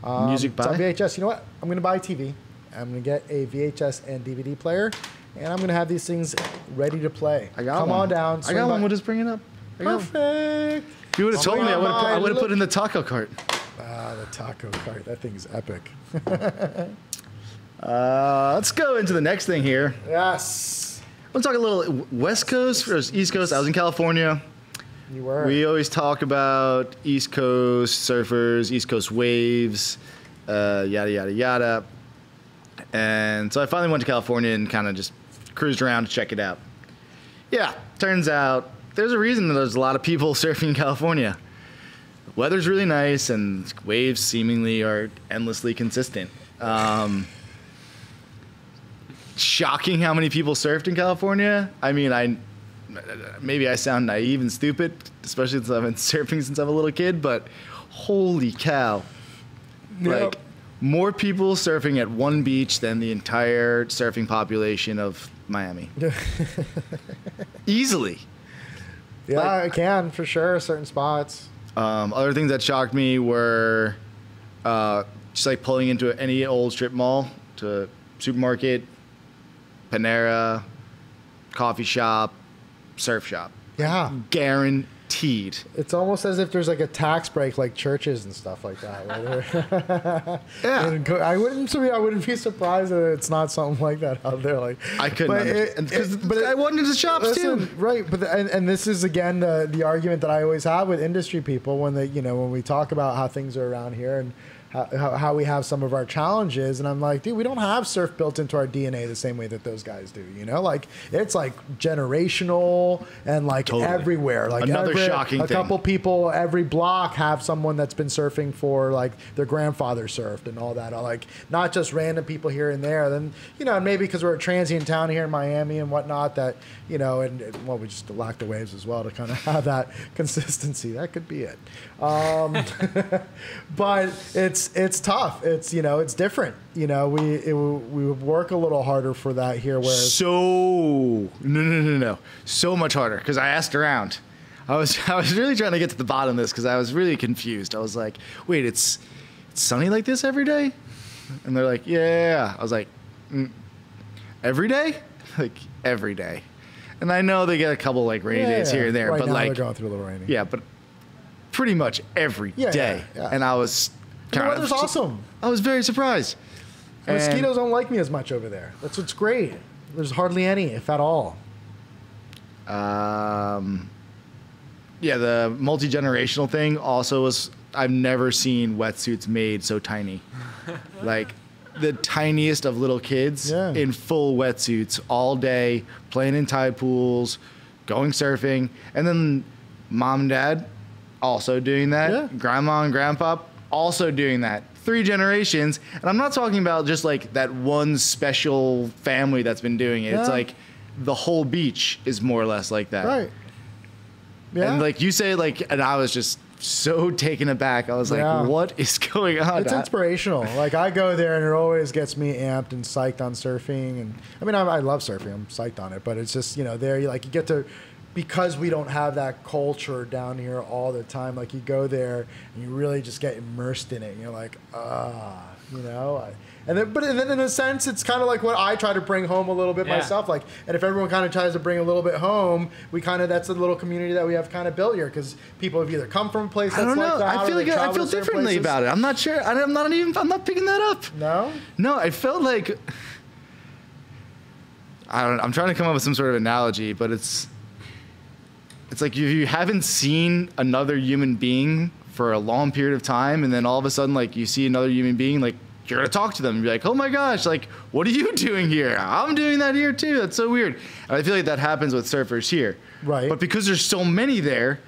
Music by? It's on VHS. You know what? I'm going to buy a TV. I'm going to get a VHS and DVD player, and I'm going to have these things ready to play. I got Come one. on down. I got one. We'll just bring it up. Perfect. If you would have told me, I would have put it in the taco cart. The taco cart. That thing's epic. Let's go into the next thing here. Yes. Let's talk a little West Coast versus East Coast. I was in California. You were. We always talk about East Coast surfers, East Coast waves, yada, yada, yada. And so I finally went to California and kind of just cruised around to check it out. Yeah, turns out there's a reason that there's a lot of people surfing in California. The weather's really nice and waves seemingly are endlessly consistent. Shocking how many people surfed in California. I mean, maybe I sound naive and stupid, especially since I've been surfing since I'm a little kid, but holy cow. Yep. Like, more people surfing at one beach than the entire surfing population of Miami. Easily. Yeah, I can, for sure, certain spots. Other things that shocked me were just like pulling into any old strip mall, to supermarket, Panera, coffee shop, surf shop. Yeah. Guaranteed guaranteed. It's almost as if there's like a tax break, like churches and stuff like that. Yeah. I wouldn't be surprised that it's not something like that out there. Like I couldn't, but I went into shops listen, too. right? But and this is again the argument that I always have with industry people when when we talk about how things are around here and how we have some of our challenges, and I'm like, dude, we don't have surf built into our DNA the same way that those guys do. Like it's like generational and like everywhere. Like another shocking thing. A couple people every block have someone that's been surfing for like their grandfather surfed and all that. Like not just random people here and there. Then and maybe because we're a transient town here in Miami and whatnot, that and well, we just lack the waves as well to kind of have that consistency. That could be it. But it's tough. It's it's different. We work a little harder for that here. Whereas no, so much harder because I asked around. I was really trying to get to the bottom of this because I was really confused. I was like, wait, it's sunny like this every day? And they're like, yeah. I was like, every day? Like every day. And I know they get a couple like rainy days here and there, right but now like they're going through a little rainy. Yeah, but pretty much every day. Yeah. And I was the weather's awesome. I was very surprised. And mosquitoes don't like me as much over there. That's what's great. There's hardly any, if at all. Yeah, the multi-generational thing also was. I've never seen wetsuits made so tiny. Like the tiniest of little kids in full wetsuits all day, playing in tide pools, going surfing, and then mom and dad also doing that. Yeah. Grandma and grandpa also doing that. 3 generations, and I'm not talking about just like that one special family that's been doing it. Yeah. It's like the whole beach is more or less like that. Right. Yeah. And like you say, like, and I was just so taken aback. I was like, what is going on? It's inspirational. Like I go there and it always gets me amped and psyched on surfing. And I mean, I love surfing. I'm psyched on it, but it's just, there you get to, because we don't have that culture down here all the time, like you go there and you really just get immersed in it and you're like, and then in a sense, it's kind of like what I try to bring home a little bit myself. Like, and if everyone kind of tries to bring a little bit home, that's a little community that we have kind of built here because people have either come from a place that's like that. I feel differently about it. I'm not sure. I'm not picking that up. No, I felt like, I'm trying to come up with some sort of analogy, but it's like you haven't seen another human being for a long period of time, and then all of a sudden, like, you see another human being, like, you're going to talk to them. You're like, oh, my gosh, like, what are you doing here? I'm doing that here, too. That's so weird. And I feel like that happens with surfers here. Right. But because there's so many there,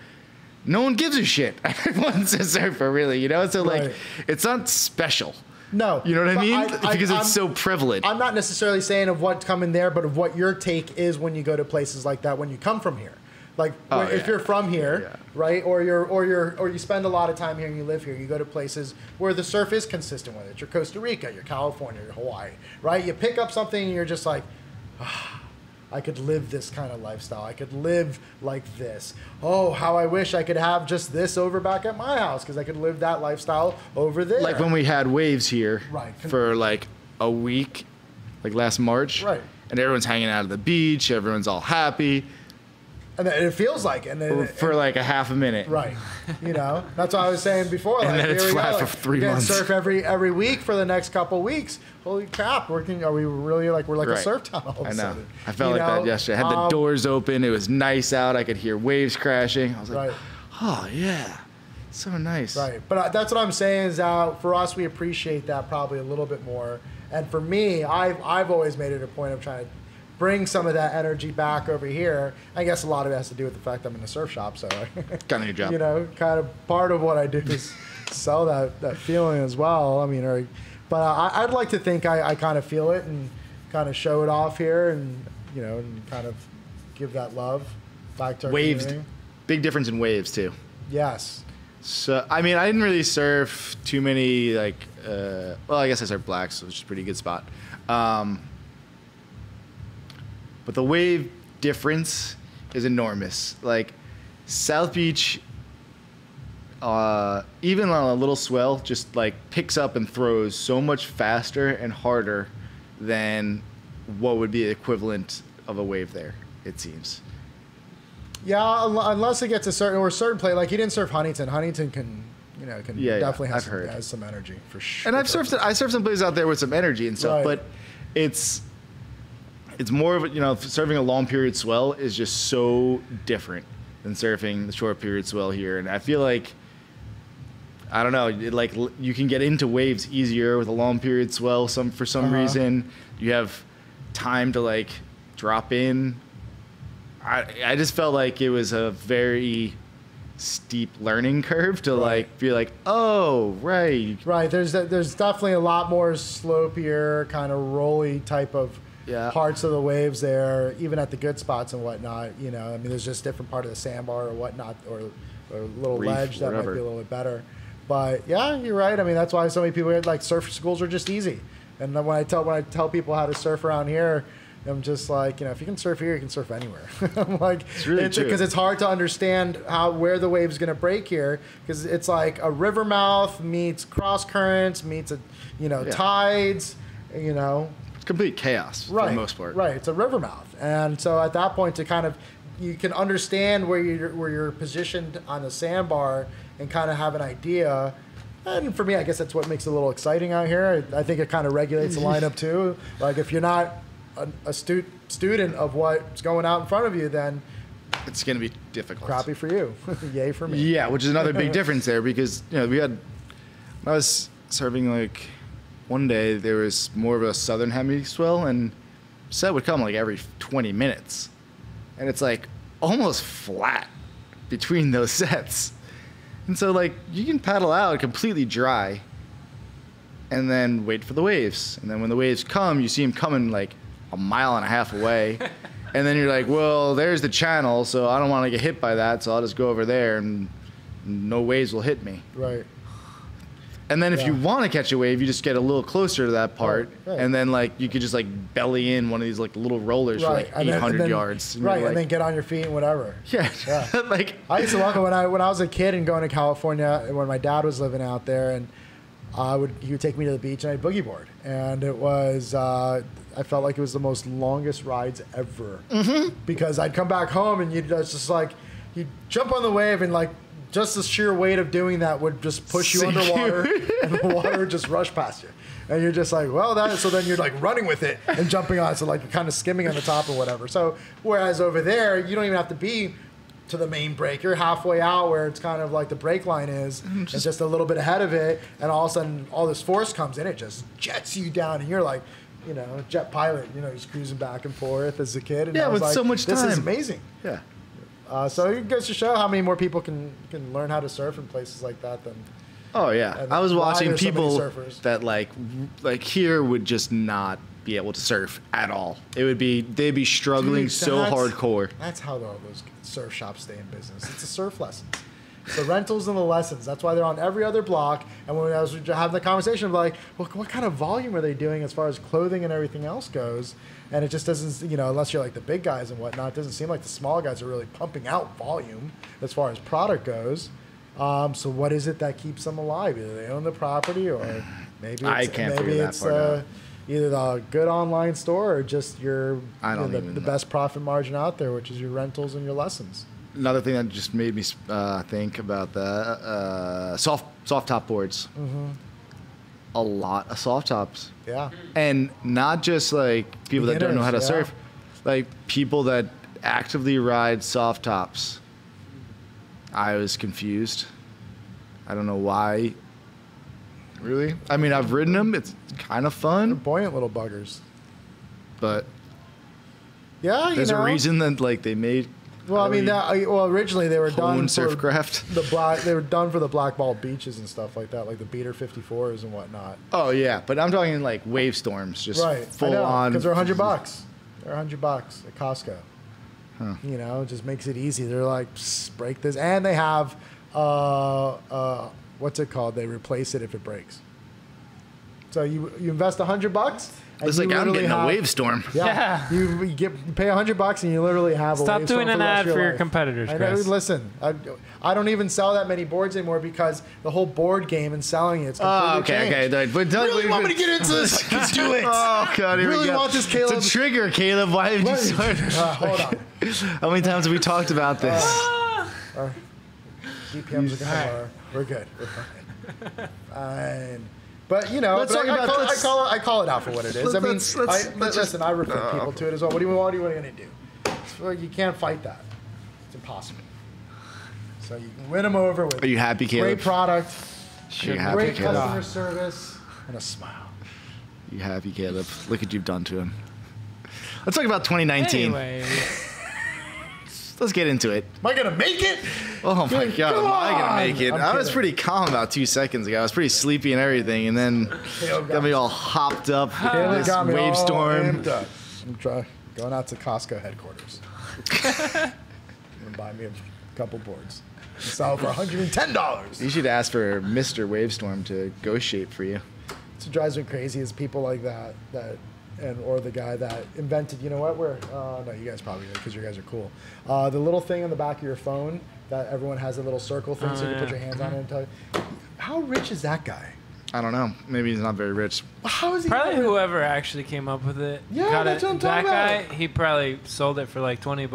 no one gives a shit. Everyone's a surfer, really, So, like, it's not special. No. You know what I mean? Because it's so prevalent. I'm not necessarily saying of what's coming there, but of what your take is when you go to places like that when you come from here. Like if you're from here, right, or you spend a lot of time here and you live here, you go to places where the surf is consistent with it. You're Costa Rica, you're California, you're Hawaii, right? You pick up something and you're just like, I could live this kind of lifestyle. I could live like this. Oh, how I wish I could have just this over back at my house because I could live that lifestyle over there. Like when we had waves here for like a week, like last March, right? And everyone's hanging out at the beach. Everyone's all happy. And it feels like, for like a half a minute, right? That's what I was saying before. And like, then it's flat for 3 months. Surf every week for the next couple weeks. Holy crap! Are we really like we're like a surf town all of a sudden? I felt like that yesterday. I had the doors open. It was nice out. I could hear waves crashing. I was like, oh yeah, so nice. Right, but that's what I'm saying is for us, we appreciate that probably a little bit more. And for me, I've always made it a point of trying to bring some of that energy back over here. I guess a lot of it has to do with the fact I'm in a surf shop, so kind of your job. Kind of part of what I do is sell that feeling as well. I mean, but I'd like to think I kind of feel it and kind of show it off here, and and kind of give that love back to our community. Big difference in waves too. Yes. So I mean, I didn't really surf too many like. Well, I guess I surfed blacks, which is a pretty good spot. But the wave difference is enormous. Like South Beach, even on a little swell, just like picks up and throws so much faster and harder than what would be the equivalent of a wave there, it seems. Yeah, unless it gets a certain play. Like he didn't surf Huntington. Huntington can definitely has some energy for sure. And I surfed some places out there with some energy and stuff, but it's more of a, surfing a long period swell is just so different than surfing the short period swell here. And I feel like, I don't know, you can get into waves easier with a long period swell. For some reason, you have time to like drop in. I just felt like it was a very steep learning curve to like be like, oh, right. There's definitely a lot more slopier, kind of rolly type of parts of the waves there, even at the good spots and whatnot. I mean, there's just different part of the sandbar or whatnot, or a little Reef, ledge that whatever. might be a little bit better. But yeah, you're right. I mean, that's why so many people like surf schools are just easy. And then when I tell people how to surf around here, I'm just like, if you can surf here, you can surf anywhere. I'm like, it's really true. Because it's hard to understand where the wave's going to break here, because it's like a river mouth meets cross currents meets tides, It's complete chaos for the most part. Right, it's a river mouth, and so at that point, you can understand where you're positioned on the sandbar and kind of have an idea. And for me, I guess that's what makes it a little exciting out here. I think it kind of regulates the lineup too. Like if you're not a astute student of what's going out in front of you, then it's going to be difficult. Crappy for you. Yay for me. Yeah, which is another big difference there, because when I was surfing, like one day there was more of a southern hemi swell, and set would come like every 20 minutes, and it's like almost flat between those sets. And so like you can paddle out completely dry and then wait for the waves, and then when the waves come, you see them coming like a mile and a half away. And then you're like, well, there's the channel, so I don't want to get hit by that, so I'll just go over there and no waves will hit me. Right. And then if you want to catch a wave, you just get a little closer to that part, and then like you could just like belly in one of these like little rollers for like 800 yards. Right, and then get on your feet and whatever. Yeah. Like I used to love it when I was a kid and going to California, when my dad was living out there, and he would take me to the beach and I'd boogie board, and it was I felt like it was the most longest rides ever, because I'd come back home and you'd just like you'd jump on the wave, and like just the sheer weight of doing that would just push you underwater, and the water would just rush past you, and you're just like, well, so then you're like running with it and jumping on it, so like you're kind of skimming on the top or whatever. So whereas over there you don't even have to be to the main break. You're halfway out where it's kind of like the break line is, and just a little bit ahead of it, and all of a sudden all this force comes in, it just jets you down, and you're like, jet pilot, he's cruising back and forth as a kid. And with so much time. This is amazing. Yeah. So it goes to show how many more people can learn how to surf in places like that than. Oh yeah, I was watching people that like here would just not be able to surf at all. They'd be struggling so hardcore. That's how all those surf shops stay in business. It's the surf lessons. The rentals and the lessons. That's why they're on every other block. And when I was having the conversation of like, well, what kind of volume are they doing as far as clothing and everything else goes? And it just doesn't, unless you're like the big guys and whatnot, it doesn't seem like the small guys are really pumping out volume as far as product goes. So what is it that keeps them alive? Either they own the property, or maybe it's either the good online store, or just the best profit margin out there, which is your rentals and your lessons. Another thing that just made me think about that, soft top boards. A lot of soft tops. Yeah. And not just like people that don't know how to surf, like people that actively ride soft tops. I was confused. I don't know why. Really? I mean, I've ridden them. It's kind of fun. They're buoyant little buggers. But yeah, there's a reason that like they made. Well, I mean, originally they were done for Surfcraft. They were done for the blackball beaches and stuff like that, like the beater 54s and whatnot. Oh yeah, but I'm talking like wave storms, just full on. Because they're $100. They're $100 at Costco. Huh. It just makes it easy. They're like, break this, and they have what's it called? They replace it if it breaks. So you invest $100, And It's you like I'm literally getting a have- wave storm. Yeah, you pay $100 and you literally have a Stop wave doing storm an the rest ad of for your life. competitors, I know. Chris. Listen, I don't even sell that many boards anymore because the whole board game and selling it's completely Oh, okay, changed. okay. But You really want me to get into this? Let's do it. Oh God, here Really we go. want this, Caleb? It's a trigger, Caleb. Why did you Right. start? Hold on. How many times have we talked about this? Our GPMs are going lower. We're good. We're fine. Fine. But you know, Let's but talk about- I call it out for what it is. I mean, let's just- listen, I recruit people to it as well. What are you going to do? You can't fight that. It's impossible. So you can win them over with Are you happy, Caleb? great product, Are you happy, great Caleb? customer service, and a smile. You happy, Caleb? Look what you've done to him. Let's talk about 2019. Anyway, Let's get into it. Am I going to make it? Oh my Come God, am I on! gonna make it? I'm I was kidding. pretty calm about 2 seconds ago. I was pretty sleepy and everything, and then Caleb got me all hopped up with Caleb this got me wave all storm. amped up. I'm going out to Costco headquarters. And buy me a couple boards. Sell for $110. You should ask for Mr. Wavestorm to ghost shape for you. What drives me crazy is people like that or the guy that invented, you know what, no, you guys probably did because you guys are cool. The little thing on the back of your phone that everyone has a little circle thing so you can put your hands on it and tell you. How rich is that guy? I don't know. Maybe he's not very rich. How is he? probably not rich? whoever actually came up with it. Yeah, got that's it. what I'm That talking guy, about. he probably sold it for like $20,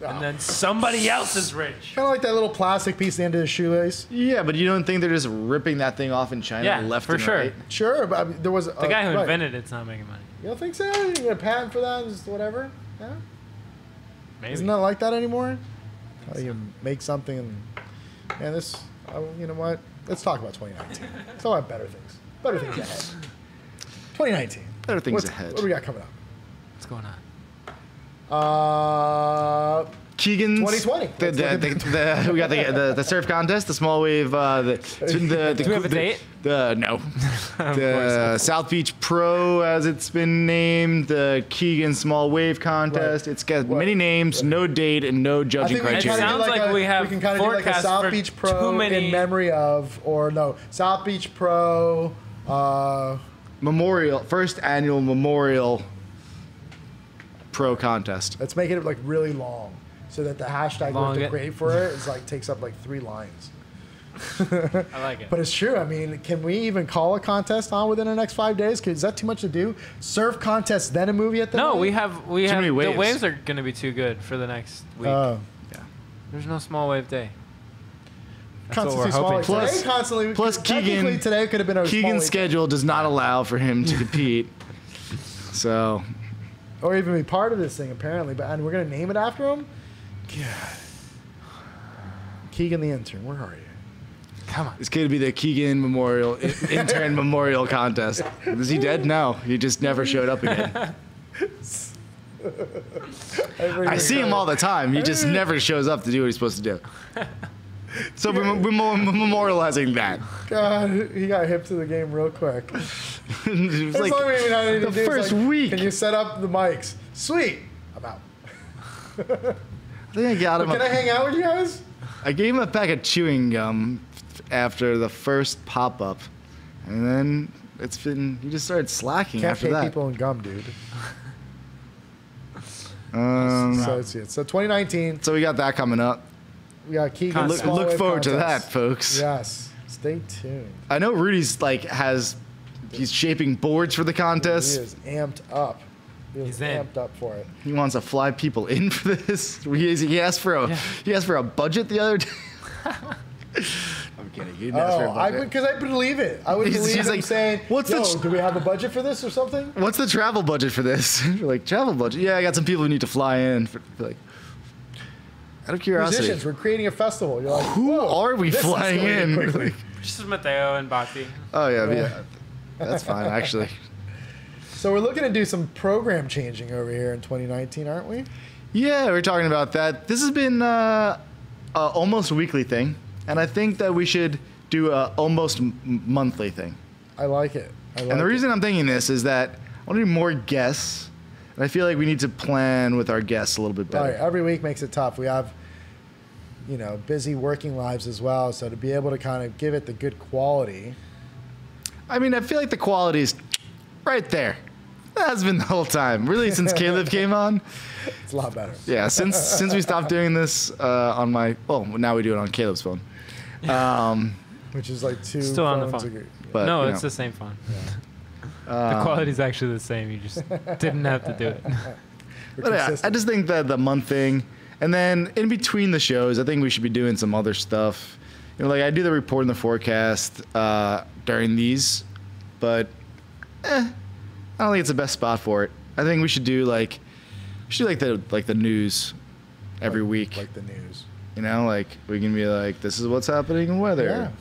Oh. and then somebody else is rich. Kind of like that little plastic piece at the end of his shoelace. Yeah, but you don't think they're just ripping that thing off in China Yeah, left for and sure. right? Sure, but I mean, there was The guy who right. invented it's not making money. You don't think so? You get a patent for that and just whatever? Yeah? Maybe. Isn't that like that anymore? How you make something and you know what? Let's talk about 2019. Let's talk about better things. Better things ahead. 2019. Better things ahead. What do we got coming up? What's going on? Keegan's 2020. We got the surf contest, the small wave. The Do we have a date? No, the South Beach Pro, as it's been named, the Keegan Small Wave Contest. Right. It's got Right. many names, no date, and no I judging think we can criteria. kinda do Sounds like we have we can kind of do like a forecasts South for Beach too Pro many- in memory of, or no, South Beach Pro. Memorial, first annual Memorial Pro Contest. Let's make it like really long, so that the hashtag we have to Long it. create for it is like takes up like 3 lines. I like it. But it's true. I mean, can we even call a contest on within the next 5 days? 'Cause is that too much to do? Surf contest, then a movie at the No, night? we have many the waves. waves are going to be too good for the next week. Oh. There's no small wave day. That's what Constantly we're smaller. hoping. for. Plus- Today, constantly. plus technically Keegan- today could have been a small Keegan's week. schedule does not allow for him to compete. So, Or even be part of this thing, apparently. But and we're gonna name it after him. God. Keegan the intern, where are you? Come on. it's going to be the Keegan Memorial Intern Memorial Contest. Is he dead? No, he just never showed up again. I see him all the time. He just never shows up to do what he's supposed to do. So we're memorializing that. God, he got hip to the game real quick. It was That's like all we even had to the do is first like, week. Can you set up the mics? Sweet. I'm out. I think I got him. Can I hang out with you guys? I gave him a pack of chewing gum after the first pop up, and then he just started slacking Can't after pay that. people in gum, dude. So So 2019, we got that coming up. we got Keegan. Look, Small look Wave forward to Contest. that, folks. Yes. Stay tuned. I know Rudy's he's shaping boards for the He contest. is amped up. He is He's in. amped up for it. He wants to fly people in for this. He asked for a budget the other day. I'm kidding. He didn't ask for a budget. Because I believe it. I would He's- believe he's him like, saying, "What's the "Yo, ch- do we have a budget for this or something?" What's the travel budget for this? We're like, travel budget? Yeah, I got some people who need to fly in. Like, out of curiosity, Musicians, we're creating a festival. You're like, who "Whoa, are we this flying escalated in? quickly." Like, Just Mateo and Bhakti. oh yeah, that's fine actually. So we're looking to do some program changing over here in 2019, aren't we? Yeah, we're talking about that. This has been almost a weekly thing, and I think that we should do a almost monthly thing. I like it. And the reason I'm thinking this is that I want to do more guests, and I feel like we need to plan with our guests a little bit better. Right, every week makes it tough. We have, busy working lives as well. So to be able to kind of give it the good quality. I mean, I feel like the quality is right there. That's been the whole time. Really, since Caleb came on. It's a lot better. Yeah, since we stopped doing this on my, well, now we do it on Caleb's phone. Which is like two Still on the phones phone. ago. But, no, you it's know. the same phone. The quality's actually the same. You just didn't have to do it. But yeah, I just think that the month thing, and then in between the shows, I think we should be doing some other stuff. You know, like I do the report and the forecast during these, but I don't think it's the best spot for it. I think we should do like the news every week. Like the news. You know, like we can be like, this is what's happening in weather. Yeah.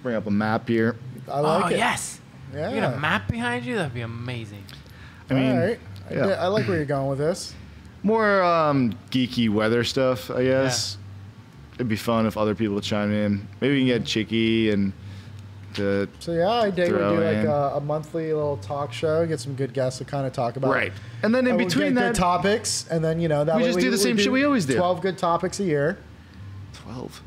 Bring up a map here. I like it. Yes. Yeah. You got a map behind you? That'd be amazing. I mean, All right. yeah. I like where you're going with this. More geeky weather stuff, I guess. It'd be fun if other people chime in. Maybe we can get Chicky and to So yeah, I dig we throw do like in. a monthly little talk show, get some good guests to kind of talk about. right. And then in We'll between get that, good topics, and then that We way just do the same shit we always do. 12 good topics a year. 12.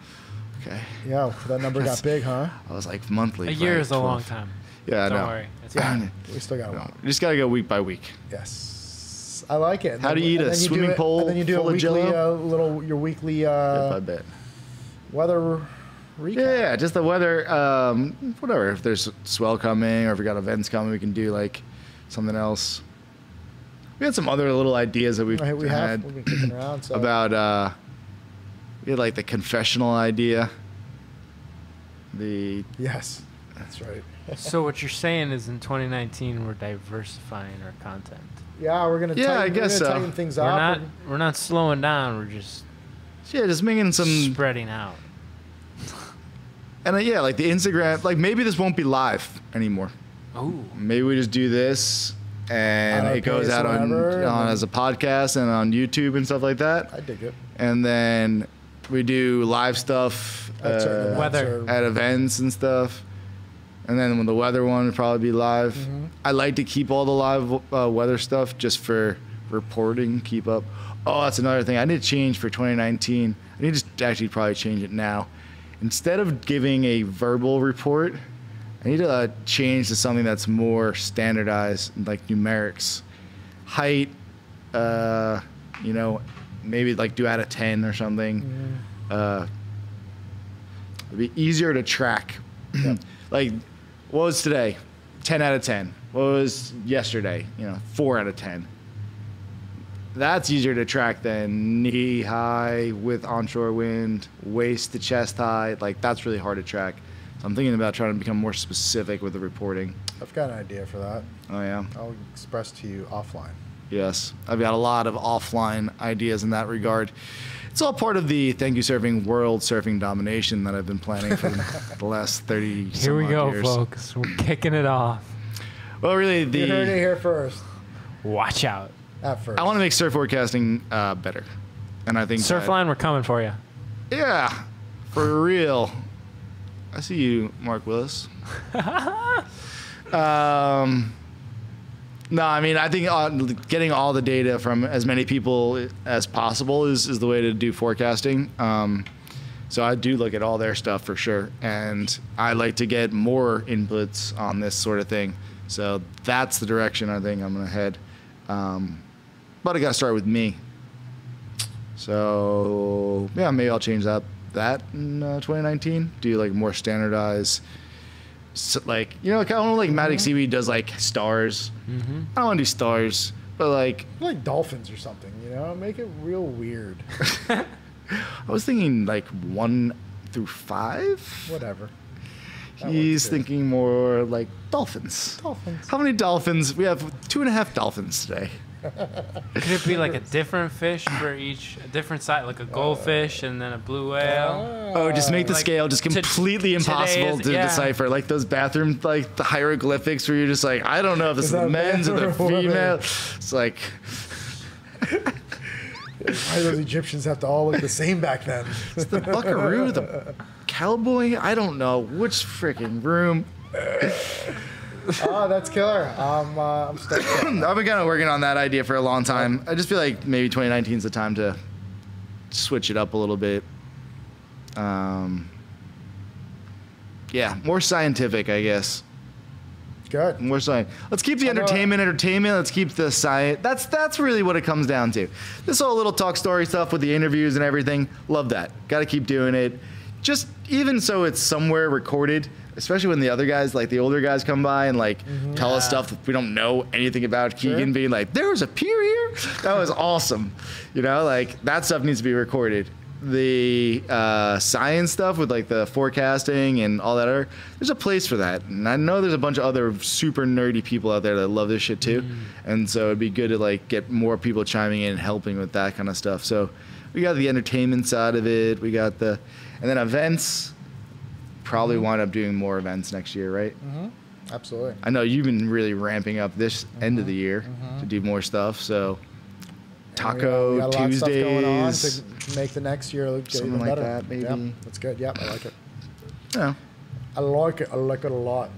Okay. Yeah, that number got big, huh? I was like monthly. A year right? is a long 12. time. Yeah, I Don't know. worry. It's Yeah, fine. we still got No, one. you just gotta go week by week. Yes, I like it. And How then- do you eat and a then do swimming it- pool And then you do full a of weekly, Jell-O? your weekly Bit by bit. weather recap. Yeah, just the weather. Whatever. If there's swell coming or if we got events coming, we can do like something else. We had some other little ideas that we've We've had been kicking around. So. about. We had like the confessional idea. The Yes, that's right. So what you're saying is in 2019 we're diversifying our content. Yeah, we're gonna Yeah, I guess so. tighten things We're up. not slowing down. We're just just making some. spreading out. And yeah, like the Instagram. Like maybe this won't be live anymore. Ooh. Maybe we just do this and On our it goes pace out or on whatever, and then- as a podcast and on YouTube and stuff like that. I dig it. And then we do live stuff At certain events Weather. or- at events and stuff. And then when the weather one would probably be live. Mm-hmm. I like to keep all the live weather stuff just for reporting, keep up. Oh, that's another thing. I need to change for 2019. I need to actually probably change it now. Instead of giving a verbal report, I need to change to something that's more standardized, like numerics. Height, maybe like do out of 10 or something. It'd be easier to track. Like, what was today? 10 out of 10. What was yesterday? 4 out of 10. That's easier to track than knee high with onshore wind, waist to chest high. Like, that's really hard to track. So I'm thinking about trying to become more specific with the reporting. I've got an idea for that. Oh, yeah? I'll express to you offline. Yes. I've got a lot of offline ideas in that regard. It's all part of the Thank You Surfing World Surfing Domination that I've been planning for the last 30 Here we some go, odd years. folks. We're kicking it off. Well, really, You heard it here first. Watch out. At first. I want to make surf forecasting better. And I think Surfline, we're coming for you. Yeah, for real. I see you, Mark Willis. No, I mean, I think getting all the data from as many people as possible is the way to do forecasting. So I do look at all their stuff for sure. And I like to get more inputs on this sort of thing. So that's the direction I think I'm going to head. But I got to start with me. So, yeah, maybe I'll change that in 2019. Do like more standardized. So, like, kind of like Matic Seaweed does like stars. Mm-hmm. I don't want to do stars, but like like dolphins or something, Make it real weird. I was thinking like 1 through 5. Whatever. That He's one's good. thinking more like dolphins. Dolphins. How many dolphins? We have 2.5 dolphins today. Could it be like a different fish for each, a different size, like a goldfish and then a blue whale? Oh, just make the Like, scale just completely today impossible is- to yeah. decipher. Like those bathroom, like the hieroglyphics where you're just like, I don't know if this is Is the that men's or man the or woman? female. It's like, Why do those Egyptians have to all look the same back then? it's the buckaroo, the cowboy. I don't know which freaking room. Oh, that's killer. I'm stoked. I've been kind of working on that idea for a long time. I just feel like maybe 2019 is the time to switch it up a little bit. Yeah, more scientific, I guess. Good. More science. Let's keep the entertainment. Let's keep the science. That's really what it comes down to. This whole little talk story stuff with the interviews and everything. Love that. Got to keep doing it. Just even so it's somewhere recorded, especially when the other guys, like the older guys, come by and like tell us stuff that we don't know anything about. Keegan being like, there was a pier here? That was awesome. You know, like that stuff needs to be recorded. The science stuff with like the forecasting and all that there's a place for that, and I know there's a bunch of other super nerdy people out there that love this shit too, and so it'd be good to like get more people chiming in and helping with that kind of stuff. So we got the entertainment side of it, we got the, and then events. Probably wind up doing more events next year, right? Absolutely. I know you've been really ramping up this end of the year to do more stuff, so Taco we got a lot Tuesdays, of stuff going on to make the next year look something even like better. that, maybe. Yeah, that's good. Yeah, I like it. Yeah. I like it. I like it a lot.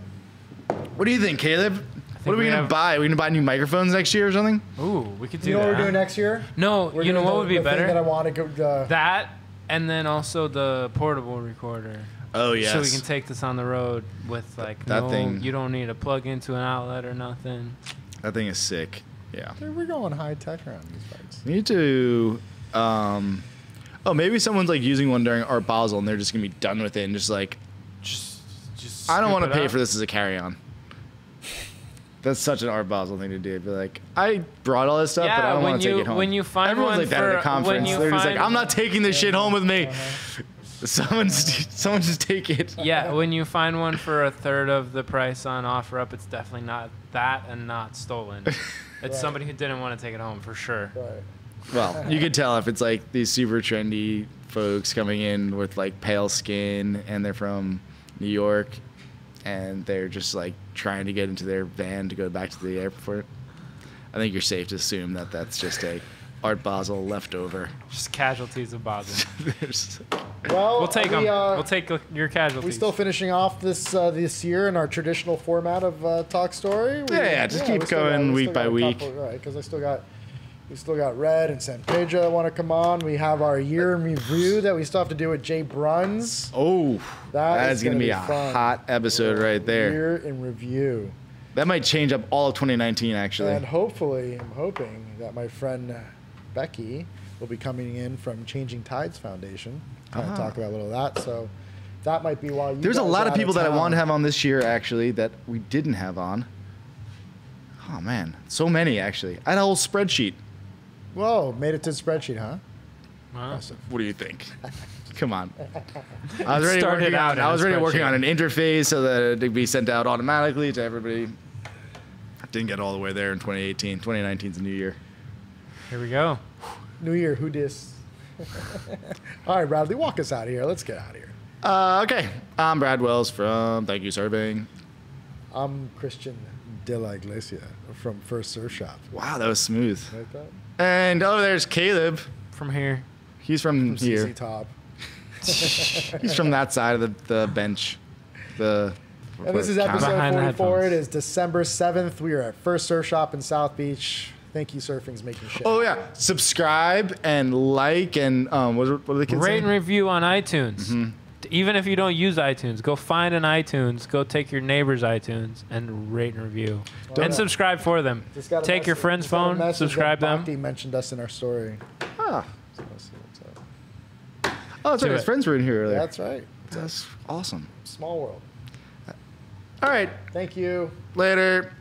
What do you think, Caleb? What are we gonna buy? Are we gonna buy new microphones next year or something? Ooh, we could do that. You know what we're doing next year? No, We're you know doing what the- would be the thing better? that I want to go. That, and then also the portable recorder. Oh yes. So we can take this on the road with like That thing. You don't need to plug into an outlet or nothing. That thing is sick. Yeah. Dude, we're going high tech around these bikes. We need to. Maybe someone's like using one during Art Basel and they're just gonna be done with it and just like, Just I don't scoop want it to pay up. for this as a carry-on. That's such an Art Basel thing to do. Be like, I brought all this stuff, but I don't want to take it home. when you find Everyone's one like that at a for- conference. when you They're just like, find- I'm not taking this shit home with me. Someone just take it. Yeah, when you find one for a third of the price on OfferUp, it's definitely not that and not stolen. It's somebody who didn't want to take it home for sure. Right. Well, you could tell if it's like these super trendy folks coming in with like pale skin and they're from New York and they're just like trying to get into their van to go back to the airport. I think you're safe to assume that that's just a Art Basel leftover. Just casualties of Basel. Well, We'll take them. We'll take your casualties. We still finishing off this year in our traditional format of Talk Story. Just keep we still going we week still by got a week. couple, right? Because we still got Red and San Pedro that want to come on. We have our year in review that we still have to do with Jay Bruns. Oh, That is going to be a fun. hot episode right there. Year in review. That might change up all of 2019, actually. And hopefully, I'm hoping that my friend Becky will be coming in from Changing Tides Foundation to talk about a little of that. So that might be why you There's a guys lot are of out people that I town. want to have on this year, actually, that we didn't have on. Oh, man. So many, actually. I had a whole spreadsheet. Whoa, made it to the spreadsheet, huh? Wow. What do you think? Come on. I was already Started working out on, in I a was already working spreadsheet. on an interface so that it'd be sent out automatically to everybody. Didn't get all the way there in 2018. 2019's a new year. Here we go. New Year, who dis? All right, Bradley, walk us out of here. Let's get out of here. Okay. I'm Brad Wells from ThankYouSurfing. I'm Christian de la Iglesia from First Surf Shop. Wow, that was smooth. Like that? And there's Caleb. From here. He's from From here. CC Top. He's from that side of the bench. And this is episode Behind the 44. It headphones. is December 7th. We are at First Surf Shop in South Beach. Thank You Surfing's making shit. Oh yeah, subscribe and like and what are the kids Rate saying? and review on iTunes. Mm-hmm. Even if you don't use iTunes, go find an iTunes, go take your neighbor's iTunes and rate and review. And subscribe for them. Just got a Take your message- friend's just got a phone, message subscribe that them. Bhakti mentioned us in our story. Ah. So let's see what's up. Oh, that's right. Do His it. friends were in here earlier. That's right. That's awesome. Small world. All right, Thank you. later.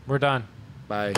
We're done. Bye.